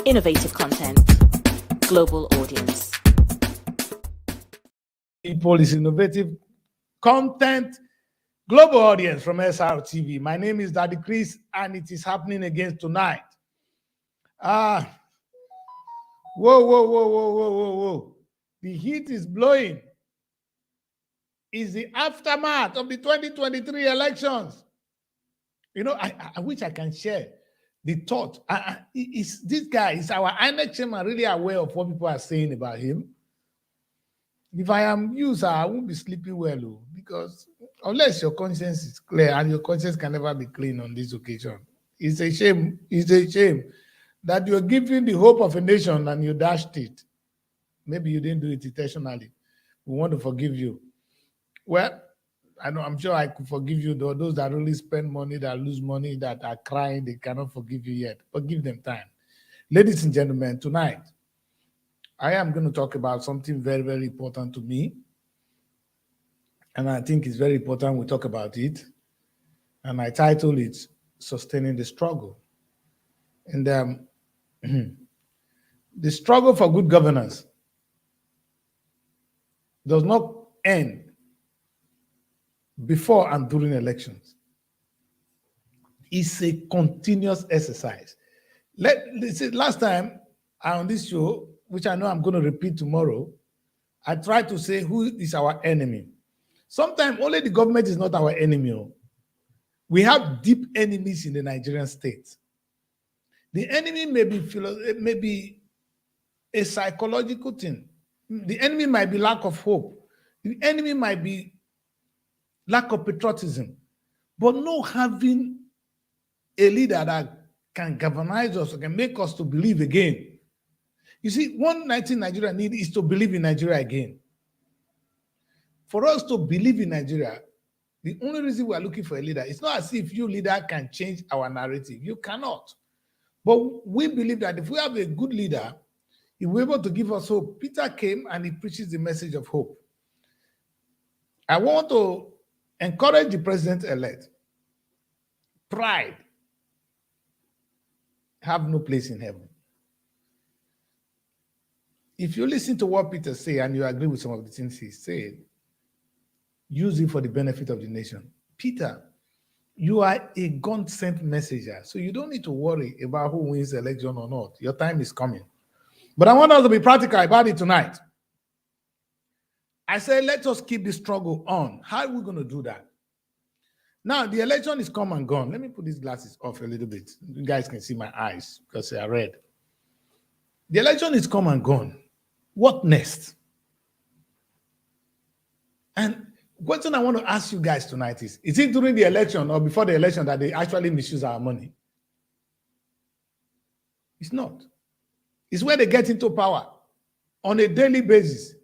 Innovative content, global audience. People is innovative content, global audience from SRTV. My name is Daddy Chris, and it is happening again tonight. Whoa. The heat is blowing. It's the aftermath of the 2023 elections. You know, I wish I can share the thought. This guy, is our INEC chairman really aware of what people are saying about him? If I am you, sir, I won't be sleeping well, because unless your conscience is clear, and your conscience can never be clean on this occasion. It's a shame. It's a shame that you're giving the hope of a nation and you dashed it. Maybe you didn't do it intentionally. We want to forgive you. Well, I'm sure I could forgive you, though. Those that really spend money, that lose money, that are crying, they cannot forgive you yet. But give them time. Ladies and gentlemen, tonight, I am going to talk about something very, very important to me. And I think it's very important we talk about it. And I title it, Sustaining the Struggle. And the struggle for good governance does not end before and during elections. It's a continuous exercise. Last time on this show, which I know I'm going to repeat tomorrow, I tried to say who is our enemy. Sometimes only the government is not our enemy. We have deep enemies in the Nigerian state. The enemy may be a psychological thing. The enemy might be lack of hope. The enemy might be lack of patriotism, but not having a leader that can galvanize us, can make us to believe again. You see, one thing Nigeria needs is to believe in Nigeria again. For us to believe in Nigeria, the only reason we are looking for a leader, it's not as if you leader can change our narrative. You cannot. But we believe that if we have a good leader, he will be able to give us hope. Peter came and he preaches the message of hope. I want to encourage the president-elect. Pride have no place in heaven. If you listen to what Peter said and you agree with some of the things he said, use it for the benefit of the nation. Peter, you are a God-sent messenger, so you don't need to worry about who wins the election or not. Your time is coming. But I want us to be practical about it tonight. I say, let us keep the struggle on. How are we going to do that? Now, the election is come and gone. Let me put these glasses off a little bit. You guys can see my eyes because they are red. The election is come and gone. What next? And question I want to ask you guys tonight is it during the election or before the election that they actually misuse our money? It's not. It's where they get into power on a daily basis.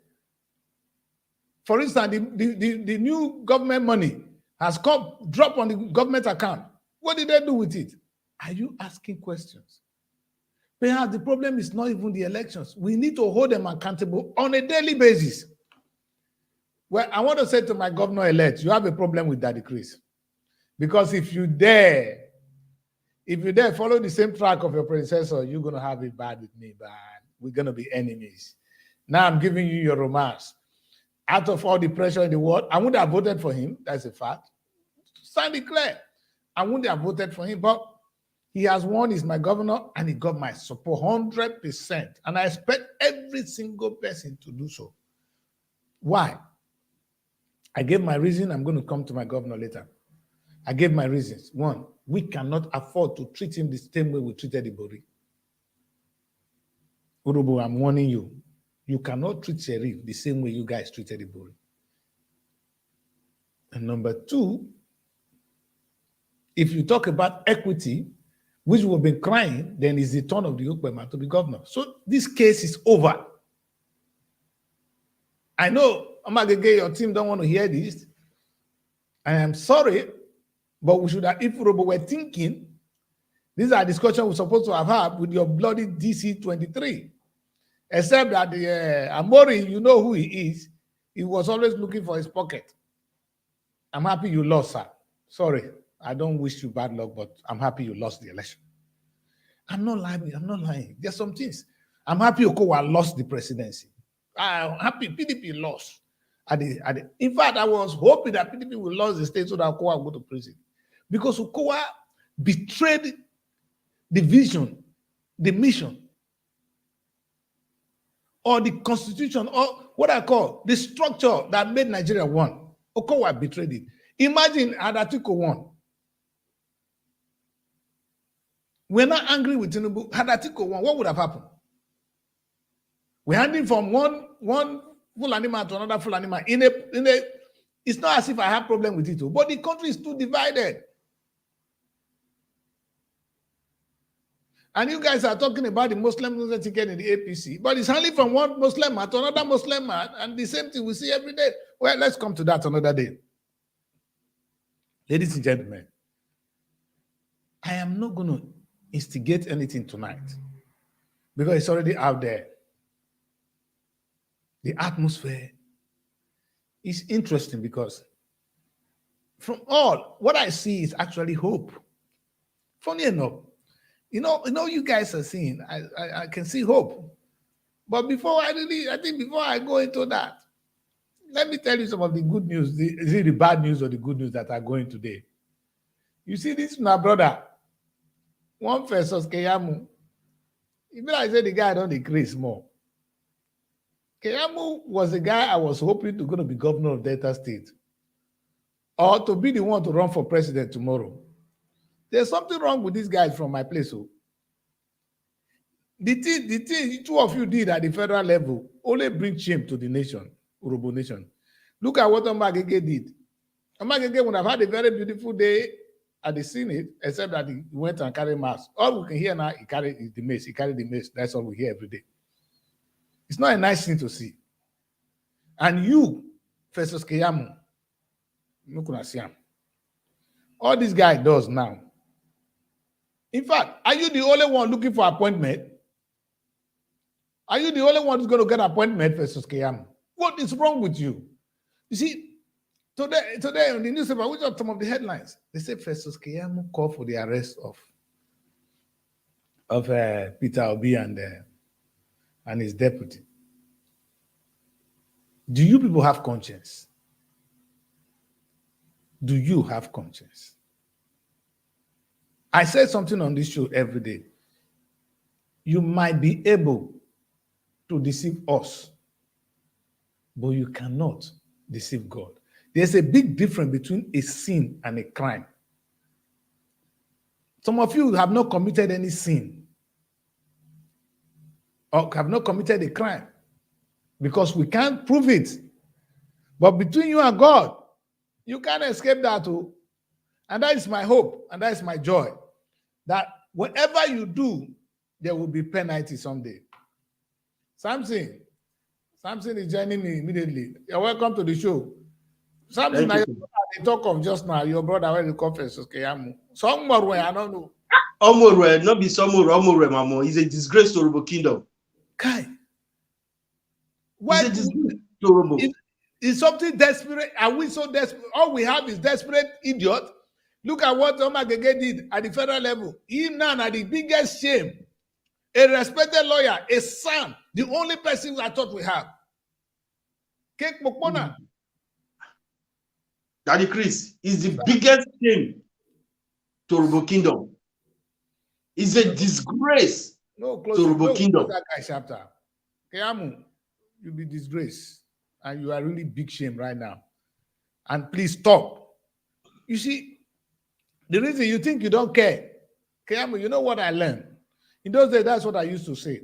For instance, the new government money has dropped on the government account. What did they do with it? Are you asking questions? Perhaps the problem is not even the elections. We need to hold them accountable on a daily basis. Well, I want to say to my governor-elect, you have a problem with Daddy Chris. Because if you dare follow the same track of your predecessor, you're going to have it bad with me, bad. We're going to be enemies. Now I'm giving you your romance. Out of all the pressure in the world, I wouldn't have voted for him. That's a fact. Stand it clear. I wouldn't have voted for him, but he has won. He's my governor, and he got my support 100%. And I expect every single person to do so. Why? I gave my reason. I'm going to come to my governor later. I gave my reasons. One, we cannot afford to treat him the same way we treated Ibori. Urubu, I'm warning you. You cannot treat Sheriff the same way you guys treated Ibori. And number two, if you talk about equity, which we've been crying, then it's the turn of the Ukbema to be governor. So this case is over. I know, Amagege, your team don't want to hear this. I am sorry, but we should have, if we were thinking, these are discussions we're supposed to have had with your bloody DC-23. Except that Amori, you know who he is. He was always looking for his pocket. I'm happy you lost, sir. Sorry, I don't wish you bad luck, but I'm happy you lost the election. I'm not lying. I'm not lying. There's some things. I'm happy Okowa lost the presidency. I'm happy PDP lost. In fact, I was hoping that PDP will lose the state so that Okowa will go to prison. Because Okowa betrayed the vision, the mission, or the constitution, or what I call the structure that made Nigeria one. Okowa betrayed it. Imagine had Atiku won. We're not angry with Tinubu. Had Atiku won, what would have happened? We're handing from one full animal to another full animal. It's not as if I have problem with it, but the country is too divided. And you guys are talking about the Muslim ticket in the APC, but it's handing from one Muslim man to another Muslim man, and the same thing we see every day. Well, let's come to that another day. Ladies and gentlemen, I am not going to instigate anything tonight because it's already out there. The atmosphere is interesting because from all, what I see is actually hope. Funny enough, you know, you guys are seeing, I can see hope. But before I go into that, let me tell you some of the good news. Is it the bad news or the good news that are going today? You see this, my brother, one versus Keyamu. Even I said the guy don't decrease more. Keyamu was the guy I was hoping to going to be governor of Delta State or to be the one to run for president tomorrow. There's something wrong with these guys from my place. So the thing two of you did at the federal level only bring shame to the nation, Urobo nation. Look at what Omagege did. Omagege would have had a very beautiful day at the Senate, except that he went and carried mask. All we can hear now, he carried the mace. He carried the mace. That's all we hear every day. It's not a nice thing to see. And you, versus Keyamu, you couldn't see him. All this guy does now. In fact, are you the only one looking for appointment? Are you the only one who's going to get appointment versus Keyamu? What is wrong with you? You see, today on the newspaper, which are some of the headlines? They say Festus Keyamu called for the arrest of Peter Obi and his deputy. Do you people have conscience? Do you have conscience? I said something on this show every day. You might be able to deceive us, but you cannot deceive God. There's a big difference between a sin and a crime. Some of you have not committed any sin or have not committed a crime because we can't prove it. But between you and God, you can't escape that too. And that is my hope and that is my joy, that whatever you do, there will be penalty someday. Samson is joining me immediately. You're welcome to the show. Samson, I talk of just now, your brother, when you confess, Keyamu. Somewhere where I don't know. Omorwe, not be somewhere, Omorwe, Mamo. He's a disgrace to Urobo Kingdom. Kai. What is Urobo? Is something desperate? Are we so desperate? All we have is desperate idiot. Look at what Omagege did at the federal level. He now had the biggest shame. A respected lawyer, a son, the only person I thought we have. Kek Mokona. Daddy Chris is the biggest shame to Urobo Kingdom. It's a disgrace to Urobo Kingdom. That guy chapter. Keyamu, you'll be disgraced. And you are really big shame right now. And please stop. You see, the reason you think you don't care, Keyamu, you know what I learned? In those days, that's what I used to say.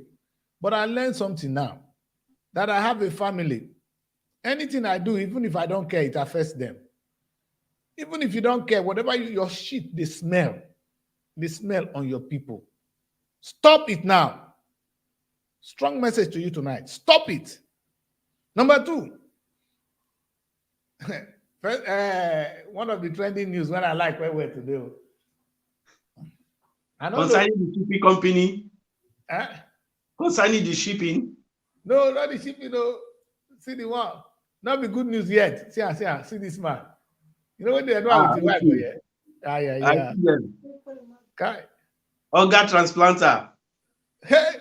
But I learned something now. That I have a family. Anything I do, even if I don't care, it affects them. Even if you don't care, whatever your shit, they smell on your people. Stop it now. Strong message to you tonight. Stop it. Number two, one of the trending news when I like where we're today. Concerning the shipping company. Concerning the shipping. No, not the shipping. No. See the one. Not be good news yet. See this man. You know what they are doing with the wife? Yeah. I see them. Okay. Organ transplanter. Hey,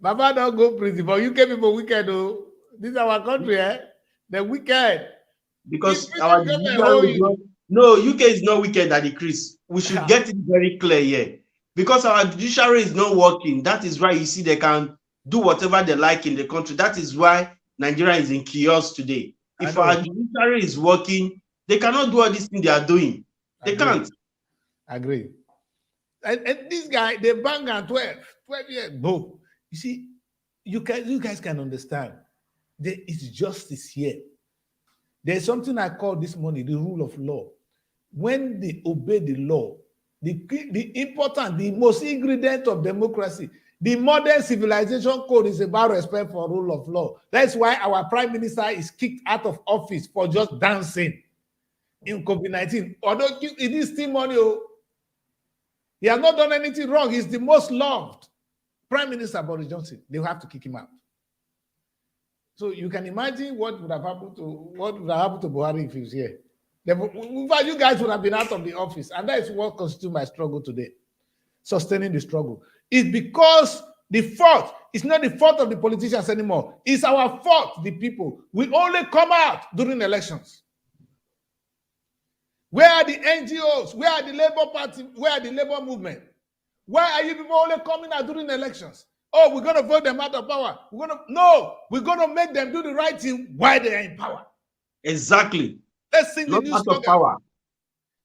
Baba don't go prison, but UK people wicked, though. This is our country, eh? They're wicked. Because our judiciary is not, no, UK is not wicked at the crease. We should get it very clear here. Because our judiciary is not working. That is why you see they can do whatever they like in the country. That is why Nigeria is in chaos today. If our judiciary is working, they cannot do all these things they are doing. They can't. Agree. And this guy, they bang on 12 years. No. You see, you guys can understand. There is justice here. There's something I call this morning the rule of law. When they obey the law, the important, the most ingredient of democracy, the modern civilization code is about respect for rule of law. That's why our prime minister is kicked out of office for just dancing in COVID-19. Although it is still money, he has not done anything wrong. He's the most loved Prime Minister Boris Johnson. They will have to kick him out. So you can imagine what would have happened to Buhari if he was here. In fact, you guys would have been out of the office, and that is what constitutes my struggle today. Sustaining the struggle. It's because the fault is not the fault of the politicians anymore. It's our fault, the people. We only come out during elections. Where are the NGOs? Where are the Labour Party? Where are the Labour movement? Why are you people only coming out during elections? Oh, we're going to vote them out of power. We're going to make them do the right thing while they are in power. Exactly. Let's sing the new out of power.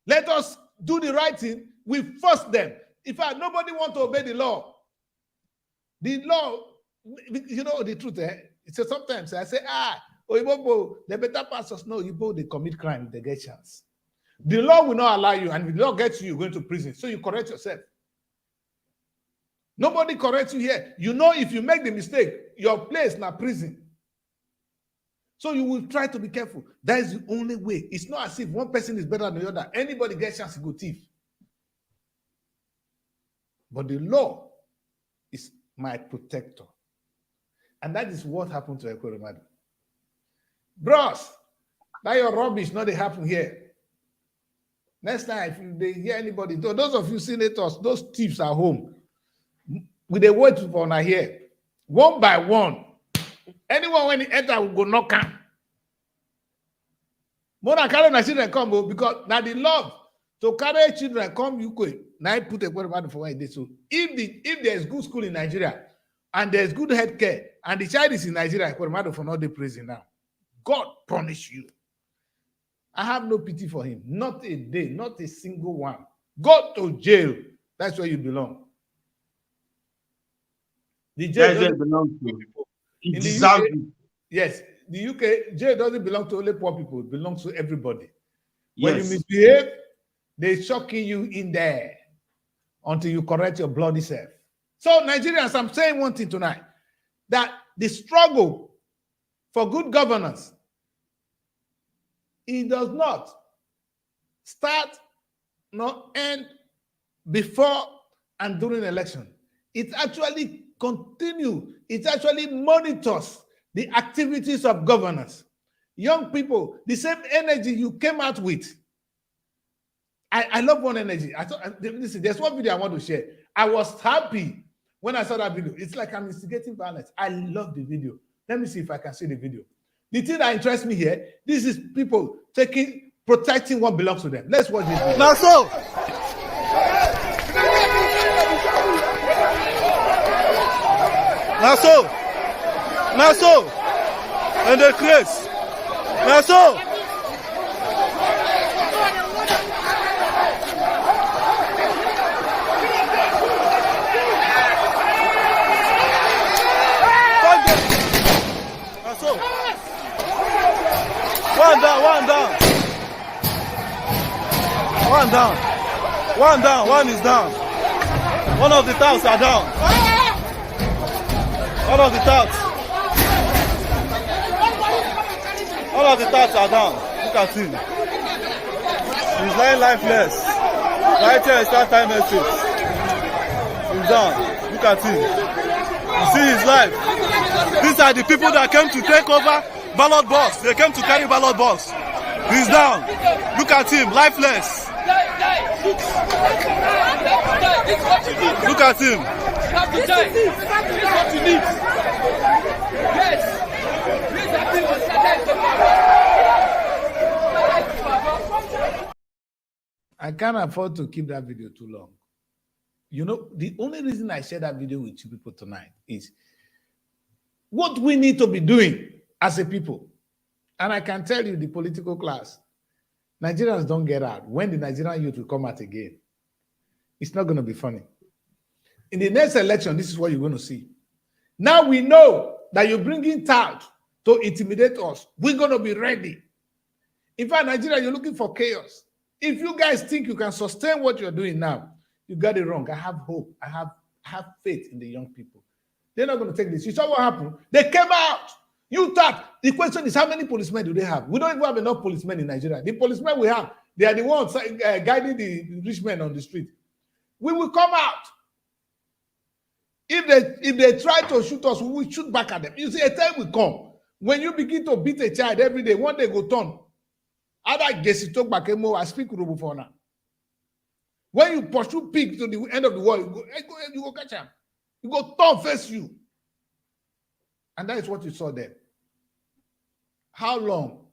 Let us do the right thing. We force them. In fact, nobody wants to obey the law. The law, you know the truth, eh? So sometimes I say, the better pastors know they commit crime, they get chance. The law will not allow you, and if the law gets you, you're going to prison. So you correct yourself. Nobody corrects you here. You know, if you make the mistake, your place na prison. So you will try to be careful. That is the only way. It's not as if one person is better than the other. Anybody gets a chance to go thief. But the law is my protector. And that is what happened to Ekweremadu. Bros, that your rubbish not they happen here. Next time, if they hear anybody, those of you senators, those thieves are home. With a word for now here, one by one. Anyone when he enter will go knock him. Mona carry my children come because now the love to carry children come UK. Now I put a word about for why they so. If there's good school in Nigeria and there's good health care and the child is in Nigeria, for not the prison now. God punish you. I have no pity for him. Not a day, not a single one. Go to jail. That's where you belong. The jail doesn't belong to people. In the UK, yes, the UK jail doesn't belong to only poor people. It belongs to everybody. When you misbehave, they're shocking you in there until you correct your bloody self. So Nigerians, I'm saying one thing tonight, that the struggle for good governance, it does not start nor end before and during election. It actually continues. It actually monitors the activities of governance. Young people, the same energy you came out with. I love one energy. Listen, there's one video I want to share. I was happy when I saw that video. It's like I'm instigating violence. I love the video. Let me see if I can see the video. The thing that interests me here, this is people protecting what belongs to them. Let's watch this video. Now so. Now so. Now so. And the Chris. Now so. One down, one down. One down. One down, one is down. One of the touts are down. One of the touts. All of the touts are down. Look at him. He's lying lifeless. Right here, start time message. He's down. Look at him. You see his life. These are the people that came to take over ballot box. They came to carry ballot box. He's down. Look at him, lifeless. Look at him. You have to join. This is what you need. Yes. Please, I think it's I can't afford to keep that video too long. You know, the only reason I share that video with you people tonight is what we need to be doing as a people. And I can tell you, the political class, Nigerians don't get out. When the Nigerian youth will come out again, it's not going to be funny. In the next election, this is what you're going to see. Now we know that you're bringing tout to intimidate us. We're going to be ready. In fact, Nigeria, you're looking for chaos. If you guys think you can sustain what you're doing now, you got it wrong. I have hope. I have faith in the young people. They're not going to take this. You saw what happened? They came out. You thought the question is, how many policemen do they have? We don't even have enough policemen in Nigeria. The policemen we have, they are the ones guiding the rich men on the street. We will come out. If they try to shoot us, we will shoot back at them. You see, a time will come when you begin to beat a child every day. One day go turn. Other guess you talk back I speak Urobo for now. When you pursue pig to the end of the world, you go catch him. You go turn face you. And that is what you saw there. How long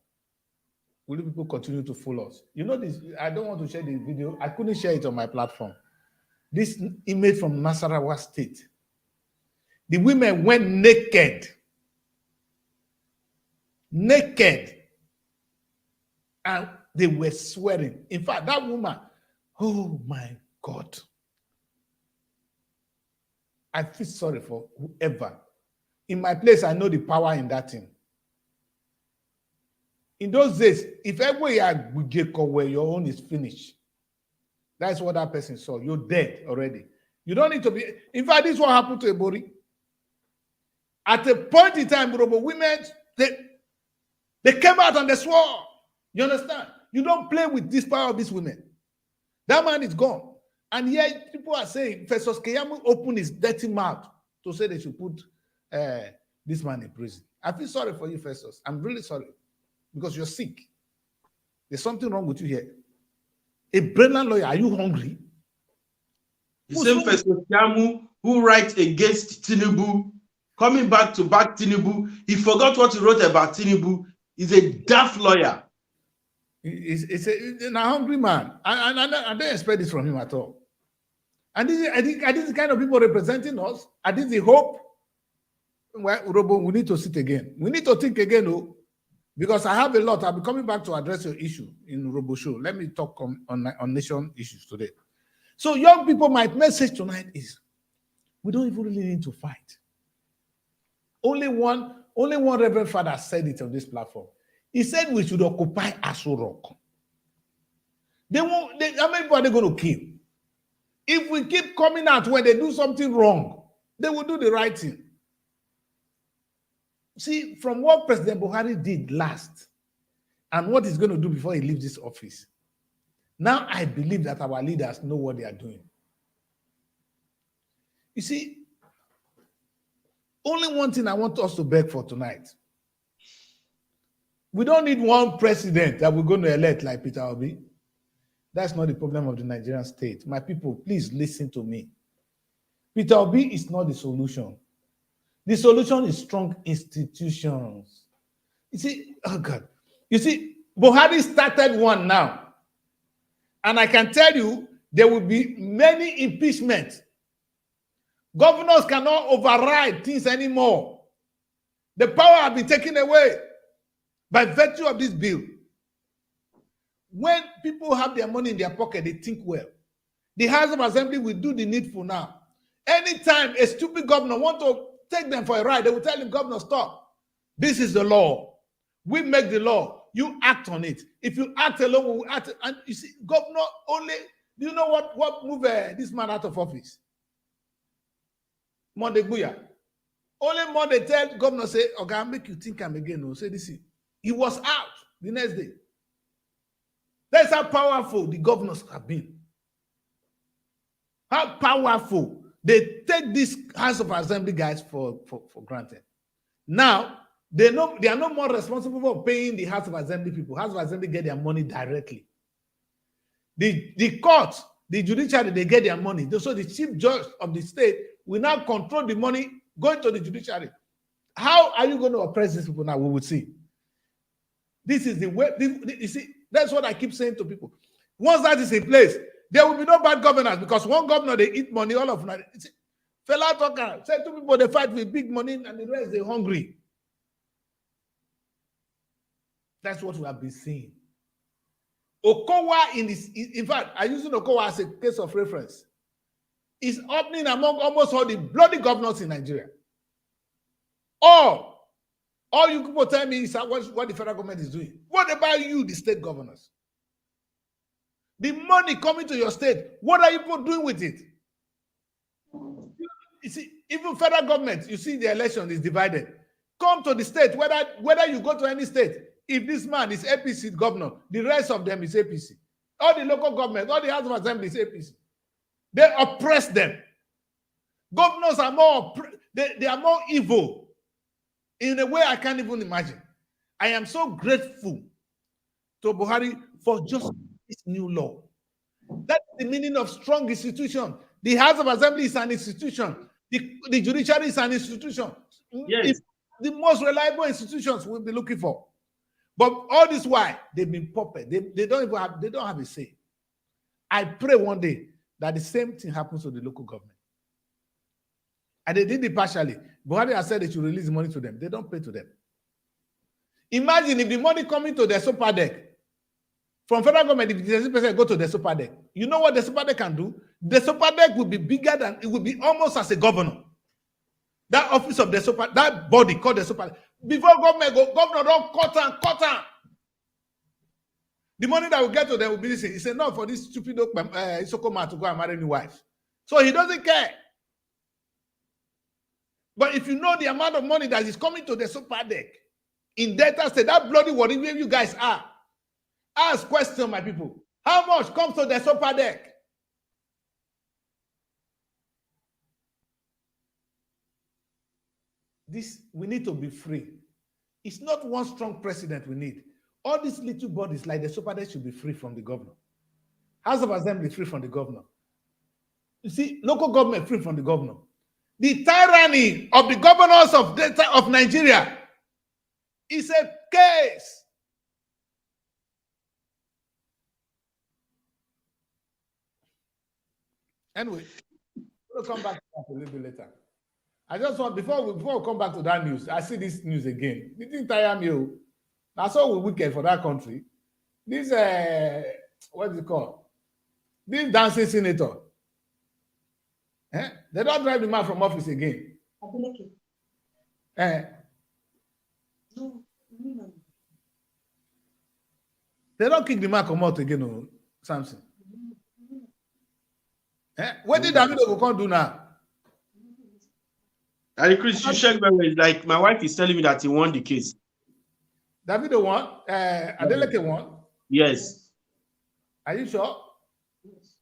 will people continue to fool us? You know this, I don't want to share the video. I couldn't share it on my platform. This image from Nasarawa State. The women went naked. Naked. And they were swearing. In fact, that woman, oh my God. I feel sorry for whoever. In my place, I know the power in that thing. In those days, if ever you are where your own is finished, that's what that person saw. You're dead already. You don't need to be. In fact, this is what happened to Ebori. At a point in time, women, they came out and they swore. You understand? You don't play with this power of these women. That man is gone. And yet people are saying, Festus Keyamo opened his dirty mouth to say they should put this man in prison. I feel sorry for you, Festus. I'm really sorry. Because you're sick. There's something wrong with you here. A brilliant lawyer, are you hungry? The same Festus Keyamo who writes against Tinubu, coming back to back Tinubu, he forgot what he wrote about Tinubu. He's a daft lawyer. It's a hungry man. I don't expect this from him at all. And are these the kind of people representing us? Are these the hope? Well, Robo, we need to sit again. We need to think again, oh, because I have a lot. I'll be coming back to address your issue in Robo Show. Let me talk on nation issues today. So young people, my message tonight is, we don't even really need to fight. Only one Reverend Father said it on this platform. He said we should occupy Aso Rock. How many people are they going to kill? If we keep coming out when they do something wrong, they will do the right thing. See, from what President Buhari did last and what he's going to do before he leaves this office, now I believe that our leaders know what they are doing. You see, only one thing I want us to beg for tonight. We don't need one president that we're going to elect like Peter Obi. That's not the problem of the Nigerian state. My people, please listen to me. Peter Obi is not the solution. The solution is strong institutions. You see, oh God. You see, Buhari started one now. And I can tell you, there will be many impeachments. Governors cannot override things anymore. The power has been taken away by virtue of this bill. When people have their money in their pocket, they think well. The House of Assembly will do the needful now. Anytime a stupid governor wants to take them for a ride, they will tell him, Governor, stop. This is the law. We make the law. You act on it. If you act alone, we will act. And you see, governor only, do you know what moved this man out of office? Monday Buya. Only Monday tell governor, say, okay, I'll make you think I'm again. No, say this. He was out the next day. That's how powerful the governors have been. How powerful. They take these House of Assembly guys for granted. Now, they are no more responsible for paying the House of Assembly people. House of Assembly get their money directly. The court the judiciary, they get their money. So the chief judge of the state will now control the money going to the judiciary. How are you going to oppress these people now? We will see. This is the way. You see, that's what I keep saying to people. Once that is in place, there will be no bad governance, because one governor, they eat money, all of them. Fella talker, say two people, they fight with big money, and the rest, they're hungry. That's what we have been seeing. Okowa in fact, I'm using Okowa as a case of reference. It's happening among almost all the bloody governors in Nigeria. All you people tell me is what the federal government is doing. What about you, the state governors? The money coming to your state, what are you people doing with it? You see, even federal government, you see the election is divided. Come to the state, whether you go to any state, if this man is APC governor, the rest of them is APC. All the local government, all the House of Assembly is APC. They oppress them. Governors are more, they are more evil in a way I can't even imagine. I am so grateful to Buhari for just this new law. That's the meaning of strong institution. The House of Assembly is an institution. The judiciary is an institution. Yes. It's the most reliable institutions we'll be looking for. But all this while, they've been puppet. They don't have a say. I pray one day that the same thing happens to the local government. And they did it partially. Buhari has said they should release the money to them. They don't pay to them. Imagine if the money coming to the super deck from federal government, if the person go to the super deck, you know what the super deck can do? The super deck will be bigger than, it will be almost as a governor. That office of the super, that body called the super, before government go, governor don't cut on. The money that will get to them will be this. He said, no, for this stupid Isoko man to go and marry a new wife. So he doesn't care. But if you know the amount of money that is coming to the super deck in Delta State, that bloody worry where you guys are. Ask question, my people. How much comes to the super deck? This, we need to be free. It's not one strong president we need. All these little bodies like the super deck should be free from the governor. House of Assembly free from the governor. You see, local government free from the governor. The tyranny of the governors of Nigeria is a case. Anyway, we'll come back to that a little bit later. I just want, before we come back to that news, I see this news again. It didn't tire me. That's all we wicked for that country. This, what is it called? This dancing senator. They don't drive the man from office again. They don't kick the man come out again, no, Samson. What did Davido come do now? And Chris, you check very well. Like my wife is telling me that he won the case. Davido won? Adeleke won? Yes. Are you sure? Yes.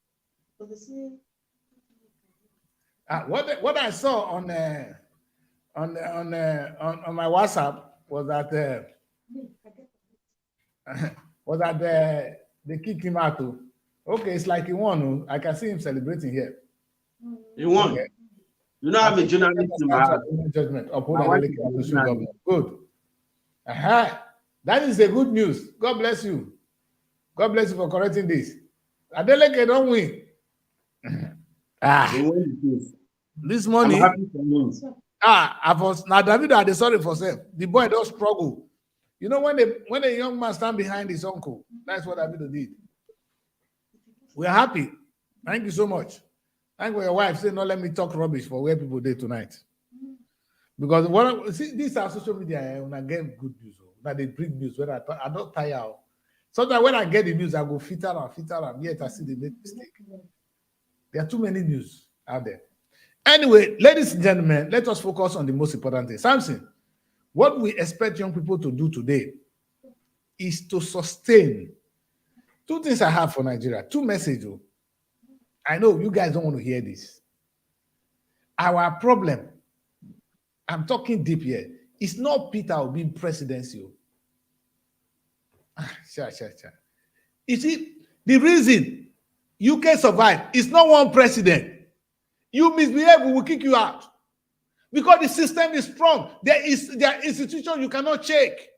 What I saw on my WhatsApp was that they kicked him out too. Okay, it's like he won. I can see him celebrating here. He won. Okay. You don't have a journalist in my house. Judgment. Good. That is a good news. God bless you. God bless you for correcting this. Adeleke don't win. This morning. I was now David had sorry for self. The boy does struggle. You know when a young man stand behind his uncle, that's what David did. We are happy. Thank you so much. Thank you for your wife saying, no, let me talk rubbish for where people did tonight. Because these are social media, when I get good news, when they bring news, when I don't tire out. Sometimes when I get the news, I go filter and yet I see they make mistake. There are too many news out there. Anyway, ladies and gentlemen, let us focus on the most important thing. Samson, what we expect young people to do today is to sustain. Two things I have for Nigeria, two messages. I know you guys don't want to hear this. Our problem, I'm talking deep here, it's not Peter Obi presidency. You see, the reason UK survived. It's not one president. You misbehave, we will kick you out. Because the system is strong. There are institutions you cannot shake.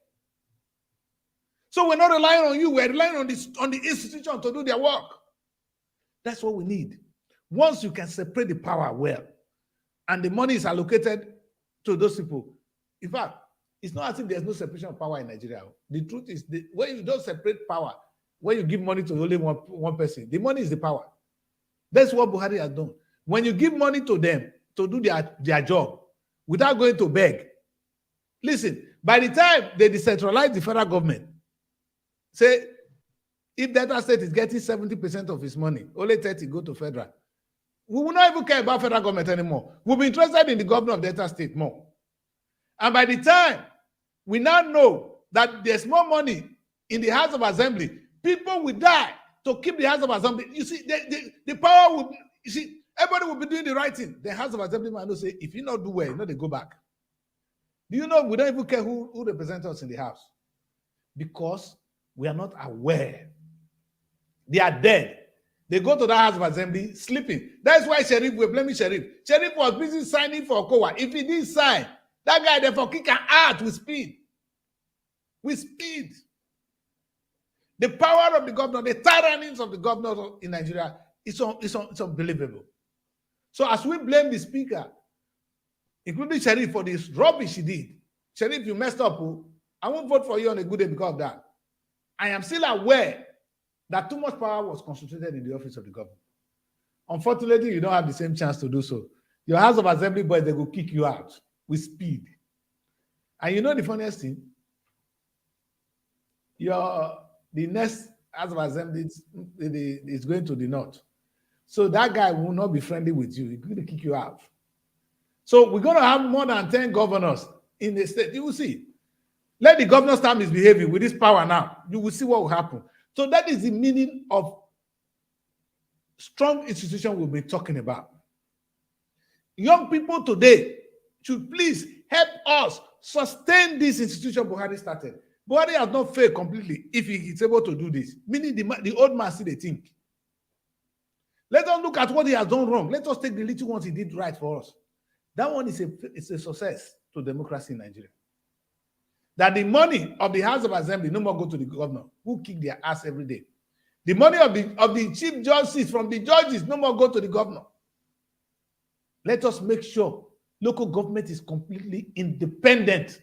So we're not relying on you. We're relying on the institution to do their work. That's what we need. Once you can separate the power well, and the money is allocated to those people. In fact, it's not as if there's no separation of power in Nigeria. The truth is, when you don't separate power, when you give money to only one person, the money is the power. That's what Buhari has done. When you give money to them to do their job without going to beg, listen, by the time they decentralize the federal government, say, if Delta State is getting 70% of its money, only 30 go to federal. We will not even care about federal government anymore. We'll be interested in the governor of Delta State more. And by the time we now know that there's more money in the House of Assembly, people will die to keep the House of Assembly. You see, the power will, you see, everybody will be doing the right thing. The House of Assembly man will say, if you not do well, they go back. Do you know we don't even care who represents us in the House? Because we are not aware. They are dead. They go to the House of Assembly sleeping. That's why Sheriff, we're blaming Sheriff. Sheriff was busy signing for Kowa. If he didn't sign, that guy therefore kick an out with speed. With speed. The power of the governor, the tyrannies of the governor in Nigeria is unbelievable. So as we blame the speaker, including Sheriff, for this rubbish he did, Sheriff, you messed up. I won't vote for you on a good day because of that. I am still aware that too much power was concentrated in the office of the governor. Unfortunately, you don't have the same chance to do so. Your House of Assembly boys, they will kick you out with speed. And you know the funniest thing? The next House of Assembly is going to the north. So that guy will not be friendly with you. He's going to kick you out. So we're going to have more than 10 governors in the state. You will see. Let the governor start misbehaving with this power now. You will see what will happen. So that is the meaning of strong institution we'll be talking about. Young people today should please help us sustain this institution Buhari started. Buhari has not failed completely if he is able to do this. Meaning the old man still they think. Let us look at what he has done wrong. Let us take the little ones he did right for us. That one is a success to democracy in Nigeria. That the money of the House of Assembly no more go to the governor, who kick their ass every day. The money of the chief justice from the judges no more go to the governor. Let us make sure local government is completely independent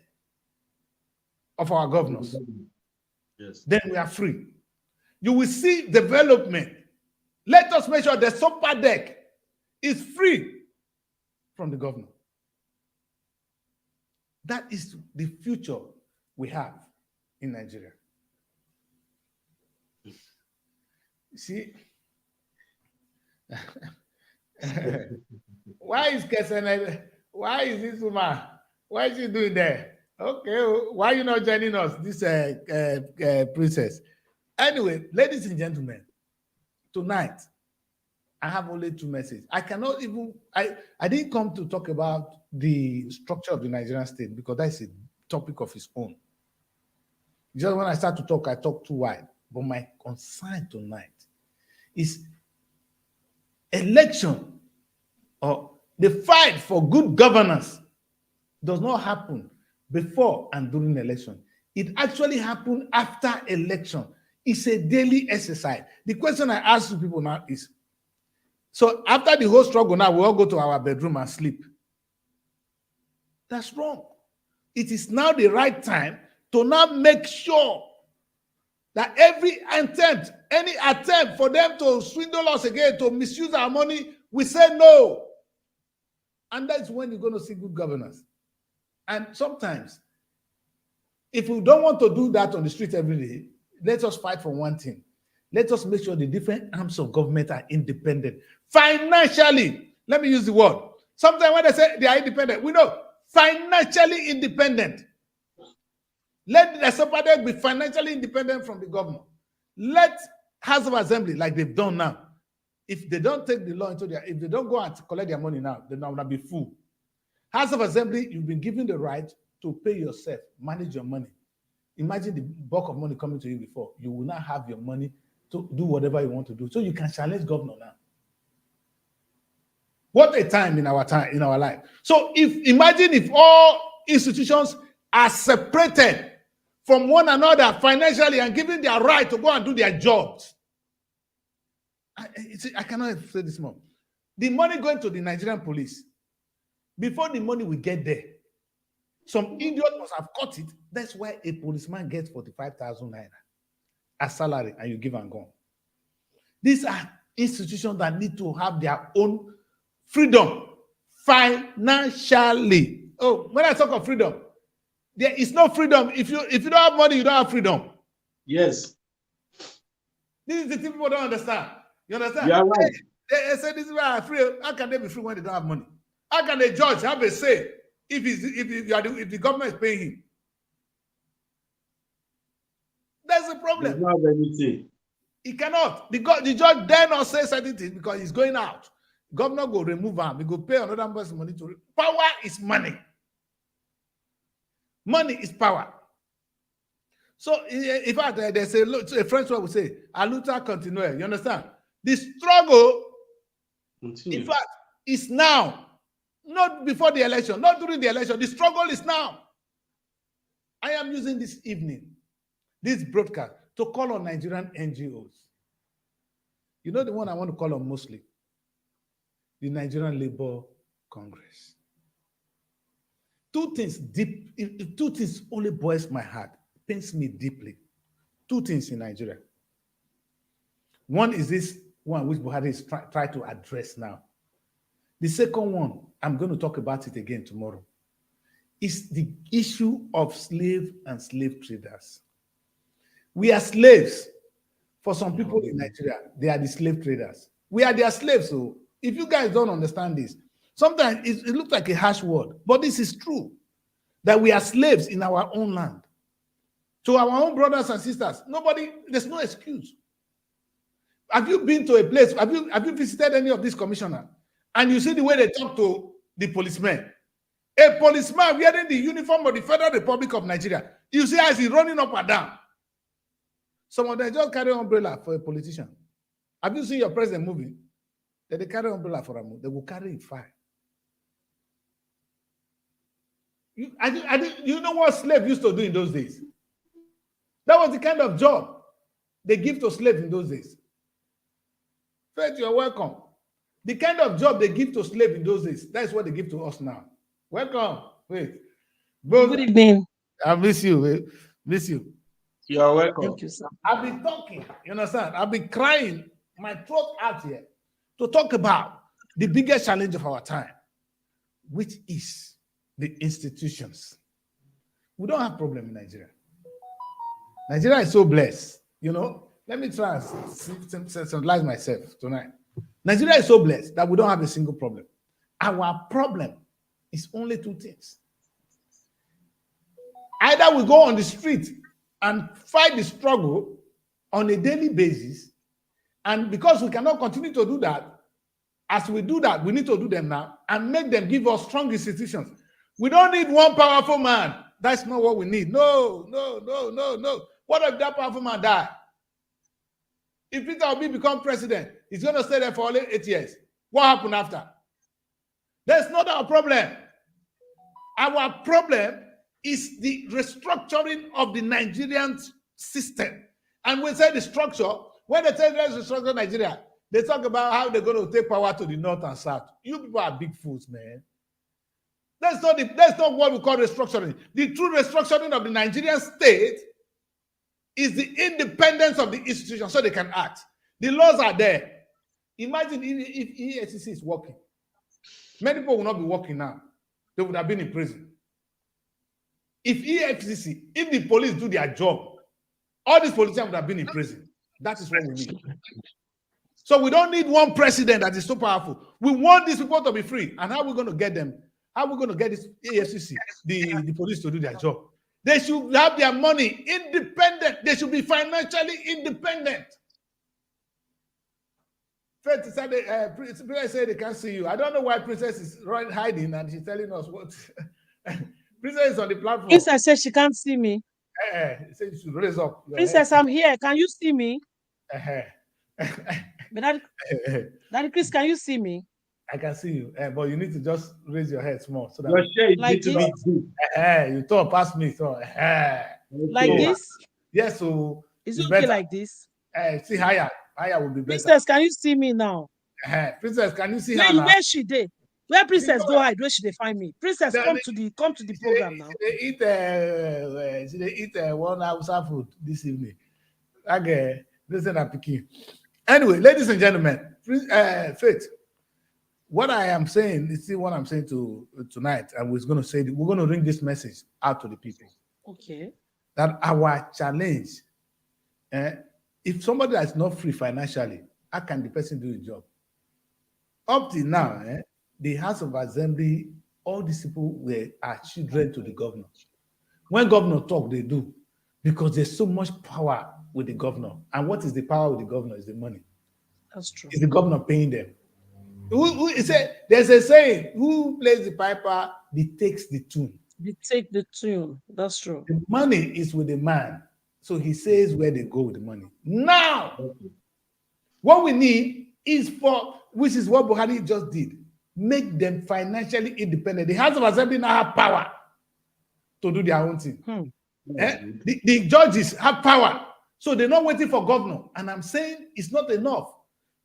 of our governors. Yes. Then we are free. You will see development. Let us make sure the super deck is free from the governor. That is the future we have in Nigeria. See, why is Kesene, why is this woman, why is she doing there? Okay, why are you not joining us, this princess? Anyway, ladies and gentlemen, tonight, I have only two messages. I cannot even, I didn't come to talk about the structure of the Nigerian state because that's a topic of its own. Just when I start to talk, I talk too wide. But my concern tonight is election or the fight for good governance does not happen before and during election. It actually happened after election. It's a daily exercise. The question I ask to people now is, so after the whole struggle now, we all go to our bedroom and sleep. That's wrong. It is now the right time to now make sure that every attempt, any attempt for them to swindle us again, to misuse our money, we say no. And that's when you're going to see good governance. And sometimes, if we don't want to do that on the street every day, let us fight for one thing. Let us make sure the different arms of government are independent. Financially, let me use the word. Sometimes when they say they are independent, we know financially independent. Let the Sephardic be financially independent from the government. Let House of Assembly, like they've done now, if they don't take the law into their, if they don't go and collect their money now, then will be full. House of Assembly, you've been given the right to pay yourself, manage your money. Imagine the bulk of money coming to you before. You will not have your money to do whatever you want to do. So you can challenge governor now. What a time in our life. So imagine if all institutions are separated from one another financially and given their right to go and do their jobs. I cannot say this more. The money going to the Nigerian police, before the money will get there, some idiot must have cut it. That's why a policeman gets 45,000 naira as salary and you give and go. These are institutions that need to have their own freedom financially. Oh, when I talk of freedom, there is no freedom. If you don't have money, you don't have freedom. Yes. This is the thing people don't understand. You understand? You are right. They say this is why I'm free. How can they be free when they don't have money? How can the judge have a say if the government is paying him? That's the problem. There's not anything. He cannot. The judge dare not say certain things because he's going out. Governor go remove him. He go pay another person money to. Power is money. Money is power. So, in fact, they say, look, a French word would say, "A luta continue." You understand? The struggle, Continue. in fact, is now, not before the election, not during the election. The struggle is now. I am using this evening, this broadcast, to call on Nigerian NGOs. You know the one I want to call on mostly? The Nigerian Labour Congress. Two things only boils my heart, pains me deeply. Two things in Nigeria. One is this one which Buhari is trying to address now. The second one, I'm going to talk about it again tomorrow, is the issue of slave and slave traders. We are slaves. For some people in Nigeria, they are the slave traders. We are their slaves. So if you guys don't understand this, sometimes it looks like a harsh word, but this is true, that we are slaves in our own land. To our own brothers and sisters, there's no excuse. Have you been to a place, have you visited any of these commissioners? And you see the way they talk to the policemen. A policeman wearing the uniform of the Federal Republic of Nigeria, you see as he's running up and down. Some of them just carry umbrella for a politician. Have you seen your president moving? They carry umbrella for him. They will carry it fire. You know what slave used to do in those days? That was the kind of job they give to slaves in those days. Faith, you're welcome. The kind of job they give to slaves in those days, that's what they give to us now. Welcome. Wait. Good evening. I miss you. Miss you. You are welcome. Thank you, sir. I've been talking, you understand? I've been crying my throat out here to talk about the biggest challenge of our time, which is the institutions. We don't have problem in Nigeria. Nigeria is so blessed, you know. Let me try and sensationalize myself tonight. Nigeria is so blessed that we don't have a single problem. Our problem is only two things. Either we go on the street and fight the struggle on a daily basis, and because we cannot continue to do that, as we do that, we need to do them now and make them give us strong institutions. We don't need one powerful man. That's not what we need. No. What if that powerful man die? If Peter Obi become president, he's going to stay there for only 8 years. What happened after? That's not our problem. Our problem is the restructuring of the Nigerian system. And we say the structure, when they say let's restructure Nigeria, they talk about how they're going to take power to the north and south. You people are big fools, man. That's not what we call restructuring. The true restructuring of the Nigerian state is the independence of the institution so they can act. The laws are there. Imagine if EFCC is working. Many people will not be working now. They would have been in prison. If the police do their job, all these politicians would have been in prison. That is what we need. So we don't need one president that is so powerful. We want these people to be free. And how are we going to get them? How are we going to get this EFCC, the police to do their job? They should have their money independent. They should be financially independent. Princess said they can't see you. I don't know why Princess is hiding and she's telling us what. Princess is on the platform. Princess said she can't see me. Say you should raise up. Princess, I'm here. Can you see me? But Daddy Chris, can you see me? I can see you, but you need to just raise your head small so that Your share is like little bit deep. you talk past me. So like this. Yes, so Is it's it okay better. like this? See higher will be better. Princess, can you see me now? Princess, can you see her now? Where she did? Where Princess go hide? Where should they find me? Princess, come to the program now. They eat one Hausa food this evening. Okay, listen up, Piki. Anyway, ladies and gentlemen, Faith, what I am saying is what I'm saying tonight, and we're going to bring this message out to the people. Okay. That our challenge, if somebody is not free financially, how can the person do the job? Up till now, the House of Assembly, all these people are children to the governor. When governor talk, they do, because there's so much power with the governor. And what is the power with the governor? Is the money. That's true. Is the governor paying them? There's a saying: who plays the piper, takes the tune. They take the tune. That's true. The money is with the man, so he says where they go with the money. Now, what we need is which is what Buhari just did, make them financially independent. The House of Assembly now have power to do their own thing. The judges have power, so they're not waiting for governor. And I'm saying it's not enough.